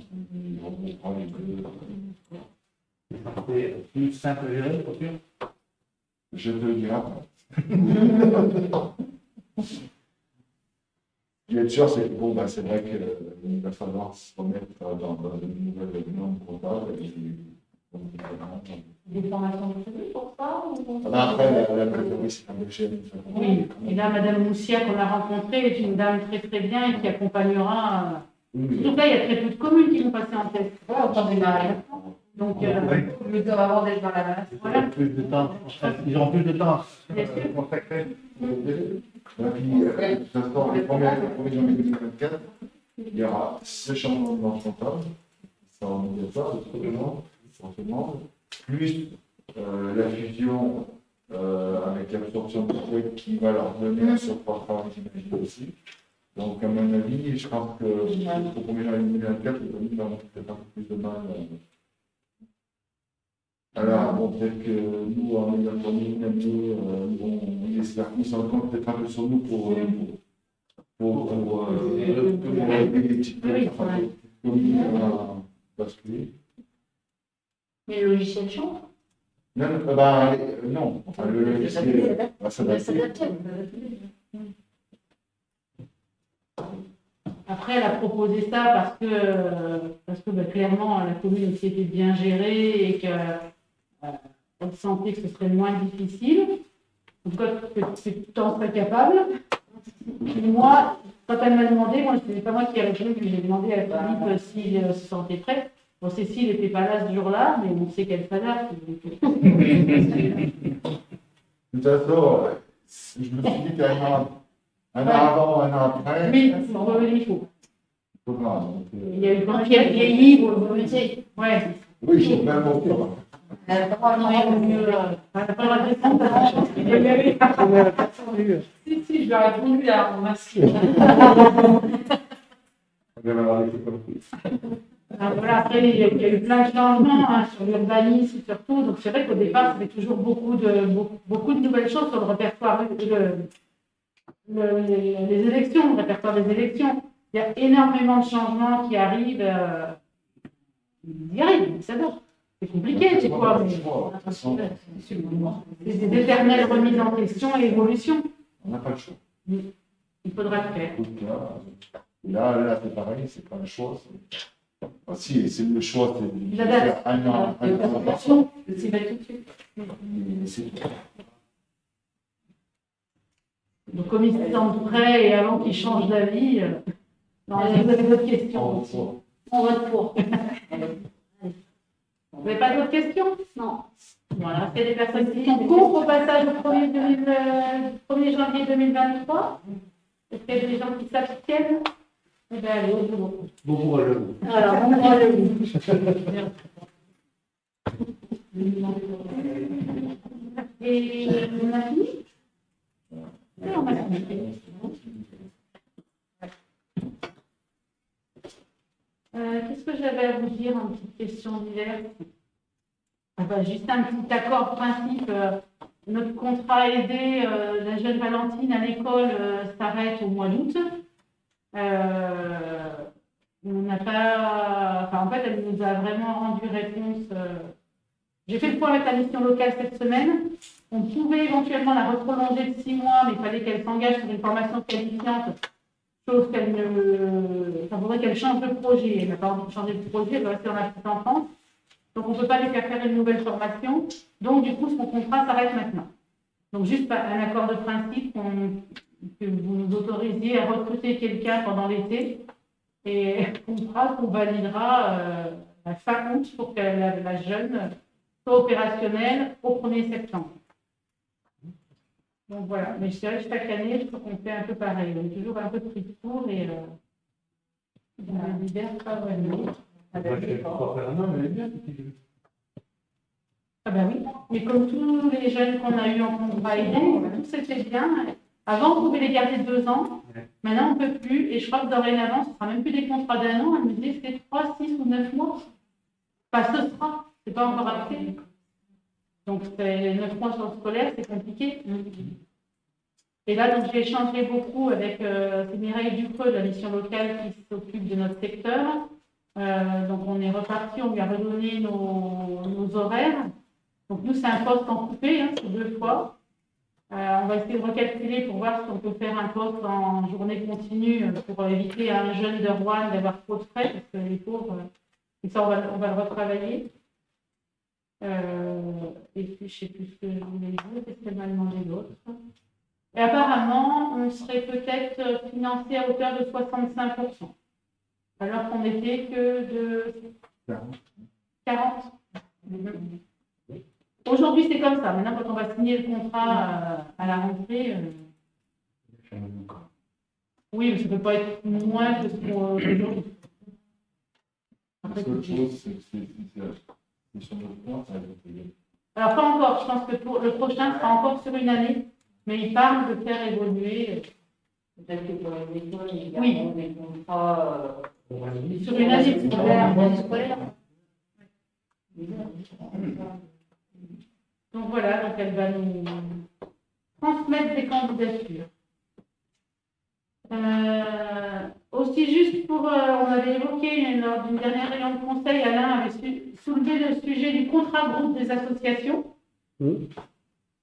C: On reprend les deux.
B: C'est plus simple à gérer, bien sûr.
C: Je te le dirai après. Ce qui est sûr, c'est que bon, c'est vrai qu'il va falloir se remettre dans de nouvelles normes comptables.
A: Des formations pour ça
C: Après, la catégorie, c'est un budget.
A: Oui, et là, Madame Moussiat, qu'on a rencontrée, est une dame très très bien et qui accompagnera. Surtout là, il y a très peu de communes qui vont passer en test.
E: Ouais, on démarrer.
A: Donc,
E: le temps avant d'être dans la masse.
A: voilà.
B: Plus de temps. Ils auront plus de temps.
A: Bien sûr.
C: Consacré. De toute façon, les 1er janvier 2024, il y aura ce changement de norme comptable, ça en obligatoire, forcément, plus la fusion avec l'absorption de trucs qui va leur donner un surpoids de travail, j'imagine aussi. Donc, à mon avis, je pense que au 1er janvier 2024, les communes vont peut-être un peu plus de mal. Alors, bon, peut-être que nous, en ayant tourné une année, on espère qu'ils s'en compte peut-être un peu sur nous pour aider les petites communes à basculer.
D: Mais le logiciel change.
C: Non, non. Enfin, le logiciel va s'adapter.
A: Après, elle a proposé ça parce que clairement, la commune aussi était bien gérée et qu'elle sentait que ce serait moins difficile. En tout cas, que tu en serais capable. Et moi, quand elle m'a demandé, ce n'est pas moi qui ai répondu, j'ai demandé à Philippe s'il se sentait prêt. Bon, Cécile n'était pas là ce jour-là, mais on sait qu'elle s'adapte.
C: De toute façon, je me suis dit qu'un an avant, un an après.
A: Oui, pour revenir, il faut. Il y a eu quand elle vieillit pour le métier. Ouais.
C: Oui, même au cours.
A: Elle n'a pas mieux. Elle n'a pas la réponse.
E: Si, je lui ai répondu là, on masque.
A: Voilà, après, il y a eu plein de changements sur l'urbanisme surtout. Donc, c'est vrai qu'au départ, c'était toujours beaucoup de nouvelles choses sur le répertoire, les élections, le répertoire des élections. Il y a énormément de changements qui arrivent il y arrive, ça va. C'est compliqué, c'est quoi, mais c'est des éternelles remises en question et évolution.
C: On n'a pas le choix.
A: Il faudra le faire.
C: Là, c'est pareil, c'est pas le choix. Si, c'est le choix, c'est
A: La
C: de
A: date.
C: faire un an par
A: Attention, je s'y vais tout de suite.
C: Mais c'est tout.
A: Donc, comme il se sent prêt et avant qu'il change d'avis, non, si vous avez d'autres questions,
D: On vote pour.
A: vous n'avez pas d'autres questions?
D: Non.
A: Voilà, il y a des personnes qui sont contre au passage au 1er janvier 2023. Est-ce qu'il y a des gens qui s'abstiennent? Eh bien, allez, au boulot.
B: Bon courage.
D: Alors, on va le
A: Et on a fini? Oui, on a fini. Qu'est-ce que j'avais à vous dire en petite question diverse? Juste un petit accord principe. Notre contrat aidé, la jeune Valentine à l'école s'arrête au mois d'août. On n'a pas. Enfin, en fait, elle nous a vraiment rendu réponse. J'ai fait le point avec la mission locale cette semaine. On pouvait éventuellement la reprolonger de 6 mois, mais il fallait qu'elle s'engage sur une formation qualifiante, chose qu'elle ne. Ça faudrait qu'elle change de projet. Elle n'a pas envie de changer de projet, elle va rester dans la petite enfance. Donc, on ne peut pas lui faire une nouvelle formation. Donc, du coup, son contrat s'arrête maintenant. Donc, juste un accord de principe que vous nous autorisiez à recruter quelqu'un pendant l'été et contrat qu'on validera à fin août pour que la jeune soit opérationnelle au 1er septembre. Donc, voilà. Mais je dirais que chaque année, je trouve qu'on fait un peu pareil. On est toujours un peu pris de court et on ne libère pas vraiment.
B: Moi, je vais pas faire un an, mais elle est bien, petit jeu.
A: Ah ben oui, mais comme tous les jeunes qu'on a eu en contrat aidé, tout c'était bien. Avant, on pouvait les garder 2 ans. Maintenant, on ne peut plus. Et je crois que dorénavant, ce ne sera même plus des contrats d'1 an. Elle me disait que c'était 3, 6 ou 9 mois. Enfin, ce sera. Ce n'est pas encore acté. Donc, 9 mois sur le scolaire, c'est compliqué. Et là, donc, j'ai échangé beaucoup avec Mireille Ducreux, de la mission locale qui s'occupe de notre secteur. Donc, on est reparti, on lui a redonné nos horaires. Donc, nous, c'est un poste en coupé, c'est 2 fois. On va essayer de recalculer pour voir si on peut faire un poste en journée continue pour éviter à un jeune de Rouen d'avoir trop de frais, parce que les pauvres, et ça, on va le retravailler. Et puis, je ne sais plus ce que je voulais dire, qu'est-ce qu'elle m'a demandé d'autre. Et apparemment, on serait peut-être financé à hauteur de 65%, alors qu'on n'était que de 40. Aujourd'hui, c'est comme ça. Maintenant, quand on va signer le contrat à la rentrée, oui, mais ça ne peut pas être moins que ce qu'on aujourd'hui. Alors, pas encore. Je pense que pour le prochain sera encore sur une année, mais il parle de faire évoluer.
E: Peut-être que pour les écoles, il
A: Oui.
E: y a des contrats
A: Sur une année scolaire. Donc voilà, donc elle va nous transmettre des candidatures. Aussi juste pour, on avait évoqué lors d'une dernière réunion de conseil, Alain avait soulevé le sujet du contrat groupe des associations.
G: Oui.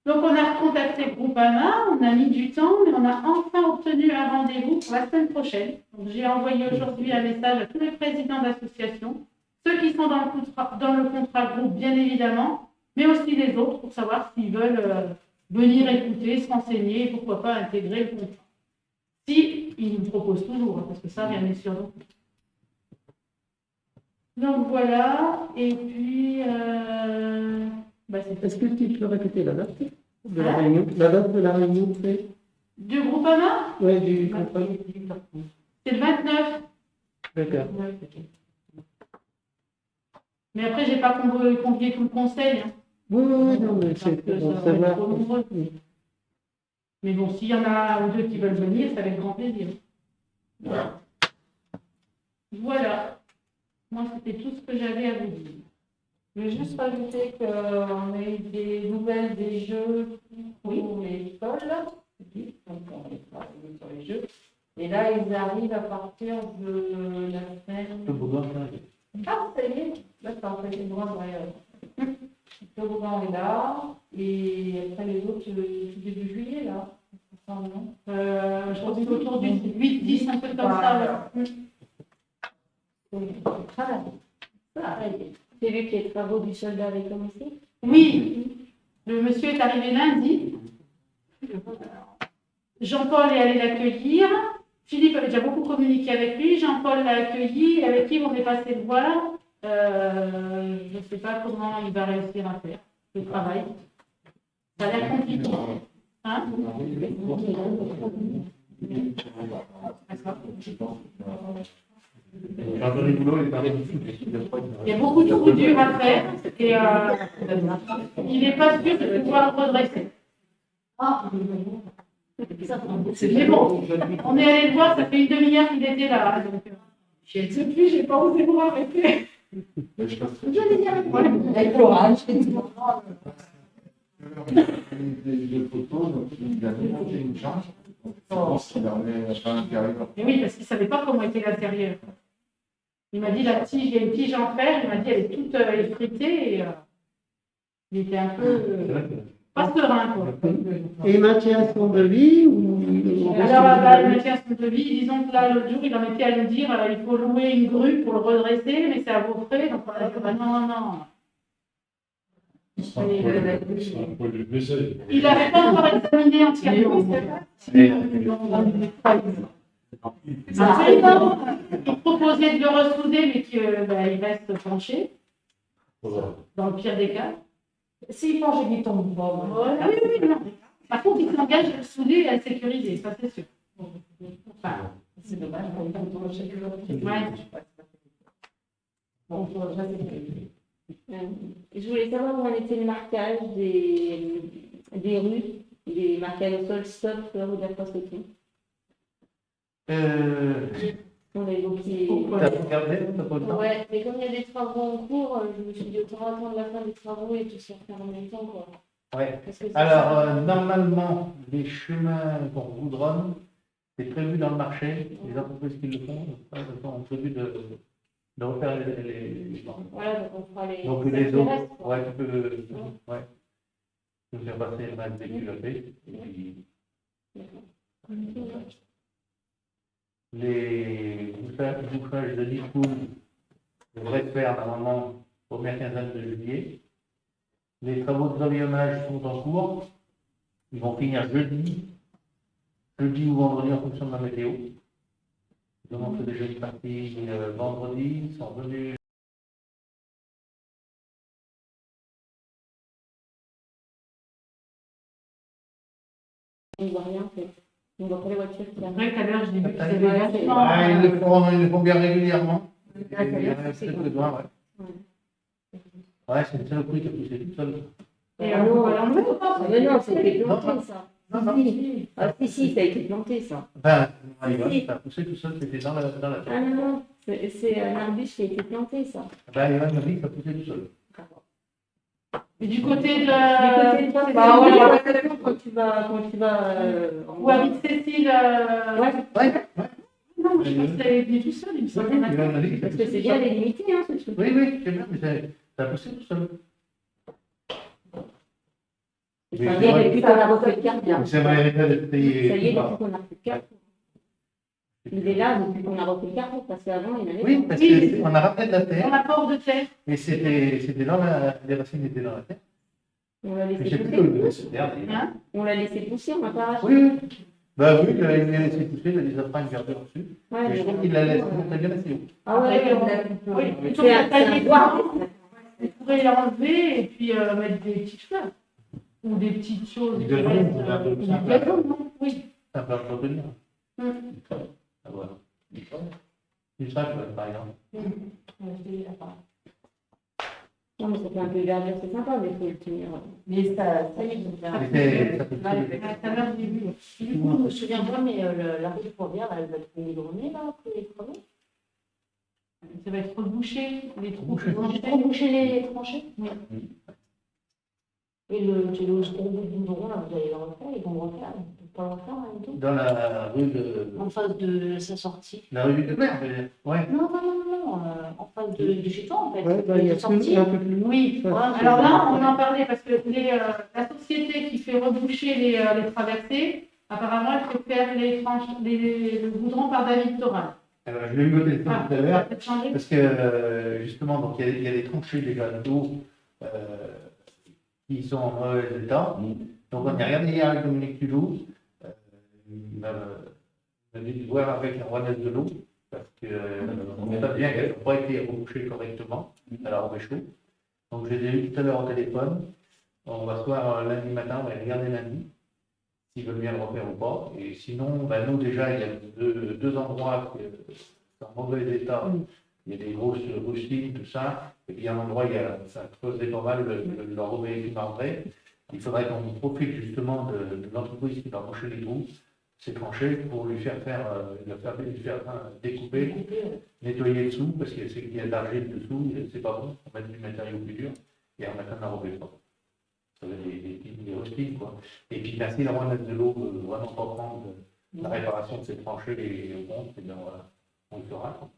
A: Donc on a recontacté Groupama, on a mis du temps, mais on a enfin obtenu un rendez-vous pour la semaine prochaine. Donc j'ai envoyé aujourd'hui un message à tous les présidents d'associations, ceux qui sont dans le contrat groupe bien évidemment, mais aussi les autres pour savoir s'ils veulent venir écouter, se renseigner et pourquoi pas intégrer le contrat. Si ils nous proposent toujours, parce que ça, rien n'est sûr. Donc voilà, et puis
G: Est-ce que tu peux répéter la date de la réunion? La date de la réunion, c'est
A: du Groupama,
G: Oui, du contrat.
A: c'est le 29.
G: D'accord.
A: Mais après, j'ai pas convié tout le conseil. Hein.
G: Oui, non, mais
A: Parce
G: c'est
A: que
G: pour
A: ça va être
G: savoir.
A: trop nombreux. Mais bon, s'il y en a un ou deux qui veulent venir, ça va être grand plaisir. Voilà. Moi, c'était tout ce que j'avais à vous dire.
E: Je vais juste rajouter qu'on a eu des nouvelles des jeux pour l'école. Donc, on est travaillé sur les jeux. Et là, ils arrivent à partir de la semaine.
B: Le Bourgoin, là,
E: Ah, ça y est. D'accord, ça y est, droit derrière. Le toboggan est là. Et après les autres, tout début juillet, là. C'est ça, non
A: Je pense que autour du 8-10, un peu comme ça.
F: J'ai vu que les travaux du soldat avaient commencé.
A: Oui, le monsieur est arrivé lundi. Jean-Paul est allé l'accueillir. Philippe avait déjà beaucoup communiqué avec lui. Jean-Paul l'a accueilli. Et avec qui on est passé le voir. Je ne sais pas comment il va réussir à faire le travail. Ça a l'air compliqué. Hein? Il y a beaucoup de trous durs à faire et il n'est pas sûr de pouvoir le redresser. Mais bon, on est allé le voir, ça fait une demi-heure qu'il était là. Donc, je ne sais plus, je n'ai pas osé vous arrêter. Je l'ai dit avec moi. Avec courage.
C: Les photos, donc il a demandé une charge. Je pense qu'il en est à l'intérieur.
A: Mais oui, parce qu'il ne savait pas comment était l'intérieur. Il m'a dit la tige, il y a une tige en fer, il m'a dit elle est toute effritée et il était un peu pas serein quoi.
G: Et il maintient son devis ou...
A: Alors là, il maintient son devis, disons que là l'autre jour il en était à nous dire il faut louer une grue pour le redresser, mais c'est à vos frais, donc on a dit non. Il n'avait pas encore examiné entièrement. Il proposait de le ressouder, mais qu'il reste penché, dans le pire des cas.
E: S'il penche et qu'il tombe, bon.
A: Oui, non. Par contre, il s'engage à le souder et à le sécuriser, ça c'est sûr. Enfin,
E: C'est dommage, on tombe chaque jour.
A: ouais.
E: Bon, on va sécuriser.
F: Je voulais savoir où en était le marquage des rues, des marquages au sol, stop, rue de la Croix-Sauton. On a évoqué.
B: T'as regardé, t'as pas le temps?
F: Ouais, mais comme il y a des travaux en cours, je me suis dit autant attendre la fin des travaux et tout se faire en même temps, quoi.
B: Ouais.
F: Parce que c'est
B: Alors,
F: ça.
B: normalement, les chemins qu'on goudronne, c'est prévu dans le marché. Les entreprises qui le font ont prévu de refaire les
F: Voilà, donc on fera les.
B: donc les autres, ouais, tu peux nous faire passer le même véhicule à fait. Les bouchages de nid devraient se faire normalement première quinzaine de juillet. Les travaux de gravillonnage sont en cours. Ils vont finir jeudi ou vendredi en fonction de la météo. Ils ont fait déjà une partie vendredi, ils sont venus.
F: On ne voit rien, en fait. On ne voit pas les voitures qui
A: C'est
F: arrivent.
A: vrai que tout à l'heure, je l'ai vu que c'était
F: Ouais,
A: vachement.
B: Ah, ils le font bien régulièrement.
F: Ah, ça y est, c'est
B: C'est
F: bon.
B: tout droit, ouais. Ouais, c'est une saloperie qui a poussé toute seule.
A: Et on va l'enlever ou pas?
F: Ah, mais non, ça a été planté, ça.
B: Non.
F: Ah, si, ça a été planté, ça.
B: Enfin, ça a poussé tout seul, c'était dans la terre.
F: Ah non, c'est un arbuste qui a été planté, ça.
B: Ben, Ivan m'a dit que ça poussait tout seul.
A: Et du côté de
F: Du
A: la.
F: côté de toi,
A: Bah, ouais,
F: quand tu vas,
A: Ou avec Cécile.
B: Ouais.
A: Non, je pense que c'est venu tout seul, il me semble.
B: Ivan m'a dit que ça
F: parce que
B: poussait
F: c'est
B: tout
F: bien
B: seul.
F: délimité, hein, ce truc.
B: Oui, c'est bien, mais ça a poussé tout seul.
F: Ça y est, depuis qu'on a refait le carrefour.
B: Mais c'est vrai, de payer.
F: Ça y est, depuis qu'on a refait le carrefour. Il est là depuis qu'on a refait le carrefour, parce qu'avant, il n'avait
B: Oui,
F: pas.
B: parce qu'on a ramené de la
A: Dans
B: terre,
A: la porte de terre.
B: et c'était dans les racines étaient dans la terre.
F: On l'a
B: Mais
F: laissé
B: j'ai plus
F: pousser.
B: de terre.
A: Hein?
F: On l'a laissé pousser, on n'a pas arraché.
B: Oui. Bah oui, il l'a laissé pousser, il a des affaires gardées dessus.
F: Ouais,
B: Mais je trouve
F: mais-
B: qu'il l'a laissé monter bien assez haut.
F: Ah ouais,
A: Après,
F: on a-
A: Oui, plutôt
F: C'est
A: que
F: un-
A: de tailler
F: c'est un
A: tout, vous pourrez l'enlever et puis mettre des petites fleurs. Ou des petites choses.
B: Du
A: qui
B: gazon,
A: restent,
B: ou un peu
A: du
B: simple.
A: gazon, non? Oui.
B: Ça peut entretenir.
A: Hum.
B: Ah, voilà. Du sable, par exemple.
F: Non, mais ça fait un peu verdure, c'est sympa, mais il faut le tenir.
E: Mais ça y est,
B: Mais ça peut
A: Tout à l'heure, j'ai vu.
D: Du coup, je me souviens pas, mais la rue Fourvière, elle va être goudronnée, là, après les travaux.
A: Ça va être rebouché, les trous.
B: Rebouché.
D: Ils vont reboucher les tranchées.
A: Oui.
D: Et le gros bout de goudron, là, vous allez le refaire, ils vont le refaire. Pas longtemps, en même temps.
B: Dans la rue de.
D: En face de sa sortie.
B: La rue de Claire, ouais.
D: Non, en face de chez toi, en fait.
G: Ouais, bah, il y a
D: sortie.
G: un peu plus loin.
A: Oui,
G: Enfin,
A: alors là, on en parlait parce que la société qui fait reboucher les traversées, apparemment, elle fait faire le goudron par David Toral.
B: Alors, je l'ai eu au téléphone tout à
A: Ça a
B: l'heure,
A: peut-être changé.
B: parce que justement, donc, il y a des tranchées déjà d'eau qui sont en mauvais état. Donc, on y a regardé hier avec Dominique Toulouse. Il m'a dit de voir avec la roidette de l'eau, parce qu'on constate bien qu'elles n'ont pas été rebouchées correctement à la Robéchaud. Donc, je les ai eu tout à l'heure au téléphone. On va se voir lundi matin, on va les regarder lundi, s'ils veulent bien le refaire ou pas. Et sinon, ben, nous, déjà, il y a deux endroits qui sont en mauvais état. Il y a des grosses rustines, tout ça. Et puis, il y a un endroit, ça creusait pas mal, le Robé du Marbré. Il faudrait qu'on profite justement de l'entreprise qui va embaucher les trous, ces tranchées, pour lui faire découper, nettoyer dessous, parce qu'il y a de l'argile dessous, c'est pas bon, on met du matériau plus dur, et on met un enrobé pas. Ça va des rustines, quoi. Et puis, ben, si la roidette de l'eau veut vraiment pas prendre la réparation de ces tranchées et ronds, et bien voilà, on le fera, quoi.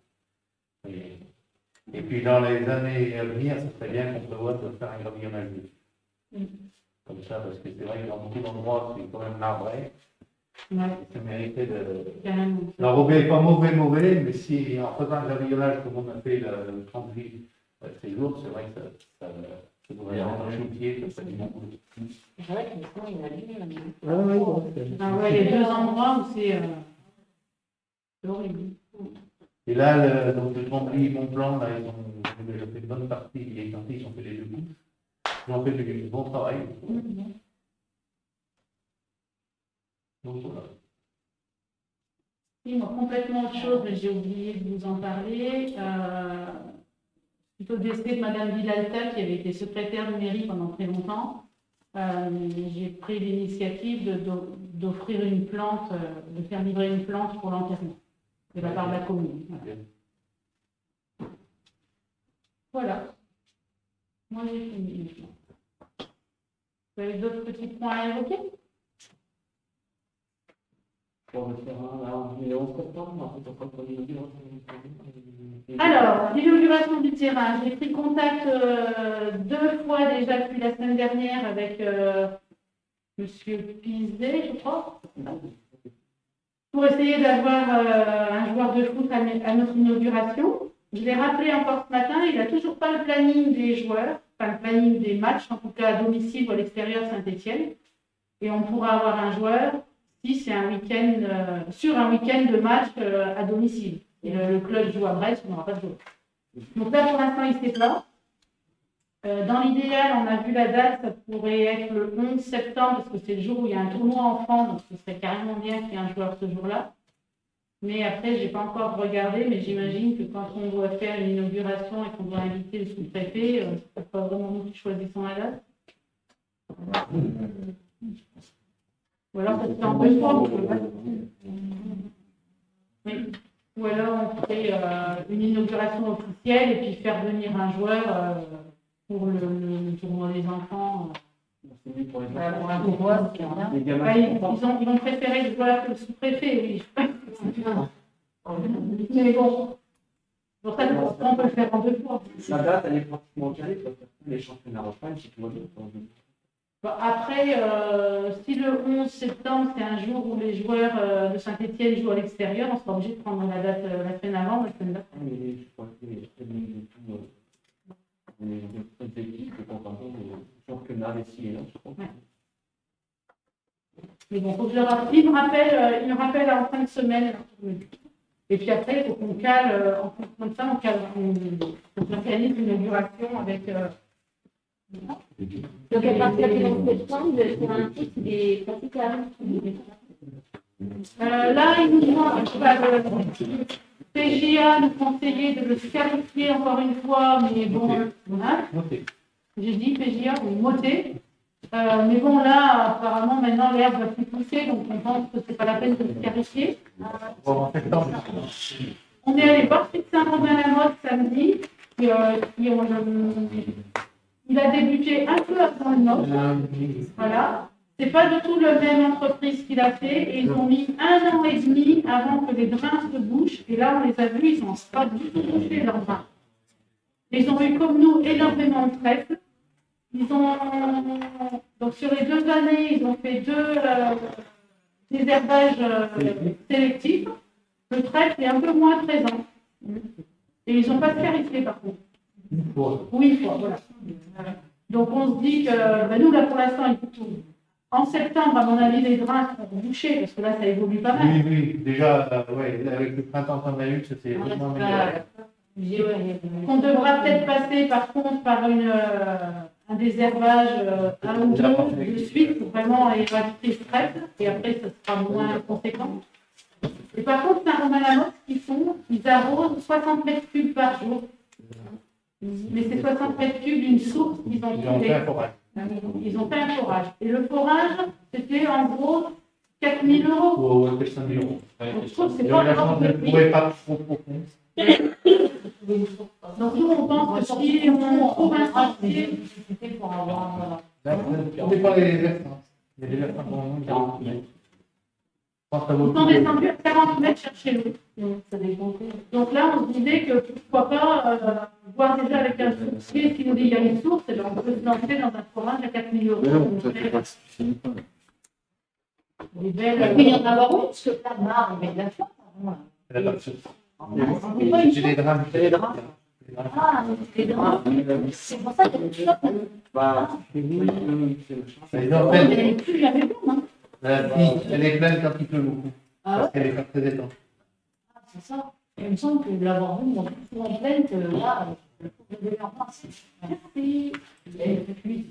B: Et puis, dans les années à venir, ça serait bien qu'on prévoie de faire un gravillonnage dessus. Comme ça, parce que c'est vrai que dans beaucoup d'endroits, c'est quand même marbré.
A: Ouais.
B: Ça méritait de.
A: Carrément.
B: L'enrobé n'est pas mauvais, mais si en faisant un gravillonnage comme on a fait le 38 ces jours, c'est vrai que ça devrait être un chantier, ça fait du bon boulot.
D: C'est vrai que maintenant, il y en a lu.
G: Ah oui, bon,
A: Ah ouais, il y a deux endroits où c'est horrible.
B: Et là, donc le Trembly, Mont-Blanc, là, ils ont déjà fait une bonne partie, les gentils, ils ont fait les deux couches. Ils ont fait du bon travail. Donc voilà.
A: Oui, moi, complètement autre chose, mais j'ai oublié de vous en parler. Suite au décès de Madame Villalta, qui avait été secrétaire de mairie pendant très longtemps, j'ai pris l'initiative d'offrir une plante, de faire livrer une plante pour l'enterrement de la part de la commune. Voilà. Moi, j'ai fini. Vous avez d'autres petits points à évoquer? Alors, l'inauguration du terrain. J'ai pris contact 2 fois déjà depuis la semaine dernière avec Monsieur Pizet, je crois, pour essayer d'avoir un joueur de foot à notre inauguration. Je l'ai rappelé encore ce matin, il n'a toujours pas le planning des joueurs, enfin le planning des matchs, en tout cas à domicile ou à l'extérieur Saint-Étienne. Et on pourra avoir un joueur si c'est un week-end, sur un week-end de match à domicile. Et le club joue à Brest, on n'aura pas de joueur. Donc là, pour l'instant, il s'éplace. Dans l'idéal, on a vu la date, ça pourrait être le 11 septembre, parce que c'est le jour où il y a un tournoi enfant, donc ce serait carrément bien qu'il y ait un joueur ce jour-là. Mais après, je n'ai pas encore regardé, mais j'imagine que quand on doit faire une inauguration et qu'on doit inviter le sous-préfet, c'est pas vraiment nous qui choisissons la date. Ou alors ça se fait en deux fois. Oui. Ou alors on ferait une inauguration officielle et puis faire venir un joueur pour le tournoi des enfants. Pour un tournoi, c'est bien. Ils vont préférer le joueur que le sous-préfet, oui. Mais bon, pour ça, on peut le faire en deux fois.
J: La date, elle est pratiquement calée, parce que les championnats reprennent, si tout va bien.
A: Après, si le 11 septembre, c'est un jour où les joueurs de Saint-Étienne jouent à l'extérieur, on sera obligé de prendre la date la semaine avant, la semaine d'après.
J: Mais je crois que les équipes, le championnat, ici et là, je crois.
A: Ouais. Mais bon, faut que il me rappelle en fin de semaine. Et puis après, il faut qu'on cale, en fonction de ça, on organise une inauguration avec.
F: Donc, à partir du 11 septembre, sur un site, il est praticable.
A: Là, il nous demande, PGA nous conseillait de le clarifier encore une fois, mais bon, hein, j'ai dit PGA, ou moté. Mais bon, là, apparemment, maintenant, l'herbe va plus pousser, donc on pense que c'est pas la peine de le clarifier. On est allé voir Suite Saint-Robin-la-Motte samedi. Il a débuté un peu avant le nôtre. Voilà. C'est pas du tout la même entreprise qui l'a fait et ils ont mis 1 an et demi avant que les drains se bouchent. Et là, on les a vus, ils n'ont pas du tout bouché leurs drains. Ils ont eu comme nous énormément de trèfle. Donc sur les 2 années, ils ont fait 2 désherbages sélectifs. Le trèfle est un peu moins présent. Et ils n'ont pas scarifié par contre. Oui, voilà. Donc on se dit que nous, là pour l'instant, il faut tout. En septembre, à mon avis, les drains seront bouchés, parce que là, ça évolue pas mal.
B: Oui, déjà, avec le printemps qu'on a eu, c'était vraiment amélioré.
A: On devra peut-être passer, par contre, par un désherbage un ou deux de suite pour vraiment éradiquer ce trèfle, et après, ce sera moins conséquent. Et par contre, Saint-Romain-la-Motte, ce qu'ils font, ils arrosent 60 mètres cubes par jour. Mais c'est 60 mètres cubes d'une source qu'ils ont trouvée. Ils ont fait un forage. Et le forage, c'était en gros 4 000 €.
B: Pour 5 000 €.
A: Donc, je trouve que c'est
B: Et
A: pas
B: la chance,
A: vraiment
B: ne pourrait pas trop profond.
A: Donc nous, on pense que si on trouve un chantier,
D: pour avoir.
B: On dépend des versants. Il y a des versants pour le moment, 40 mètres. Je pense que ça vaut
A: ils
B: le
A: sont
B: coup de-
A: descendus à 40 mètres chercher l'eau. Donc là, on se disait que pourquoi pas voir déjà avec un sourcier qui nous dit il y a une source, et ben on peut se lancer dans un forage à 4 000
C: Mais non,
A: €.
C: ça fait pas de souci.
A: Des
D: Il
A: belles.
D: peut y en avoir une, parce que la barre, il met de la flotte.
B: Elle a pas de souci.
D: C'est pas une
B: J'ai des drames.
G: Les draps.
D: Ah, les draps. C'est pour ça qu'il y a une flotte.
B: Mais en
D: Mais
B: fait,
D: elle n'est plus jamais bonne, hein.
B: elle est pleine quand il pleut beaucoup.
D: Ah ouais?
B: Parce qu'elle est pas très étanche.
D: Ah, c'est ça. Il me semble que de l'avoir vu, moi, en pleine, que là, je vais en passer. Merci. Et puis,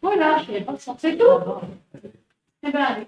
D: voilà, je ne savais pas que ça.
A: C'est tout. Eh ben, allez.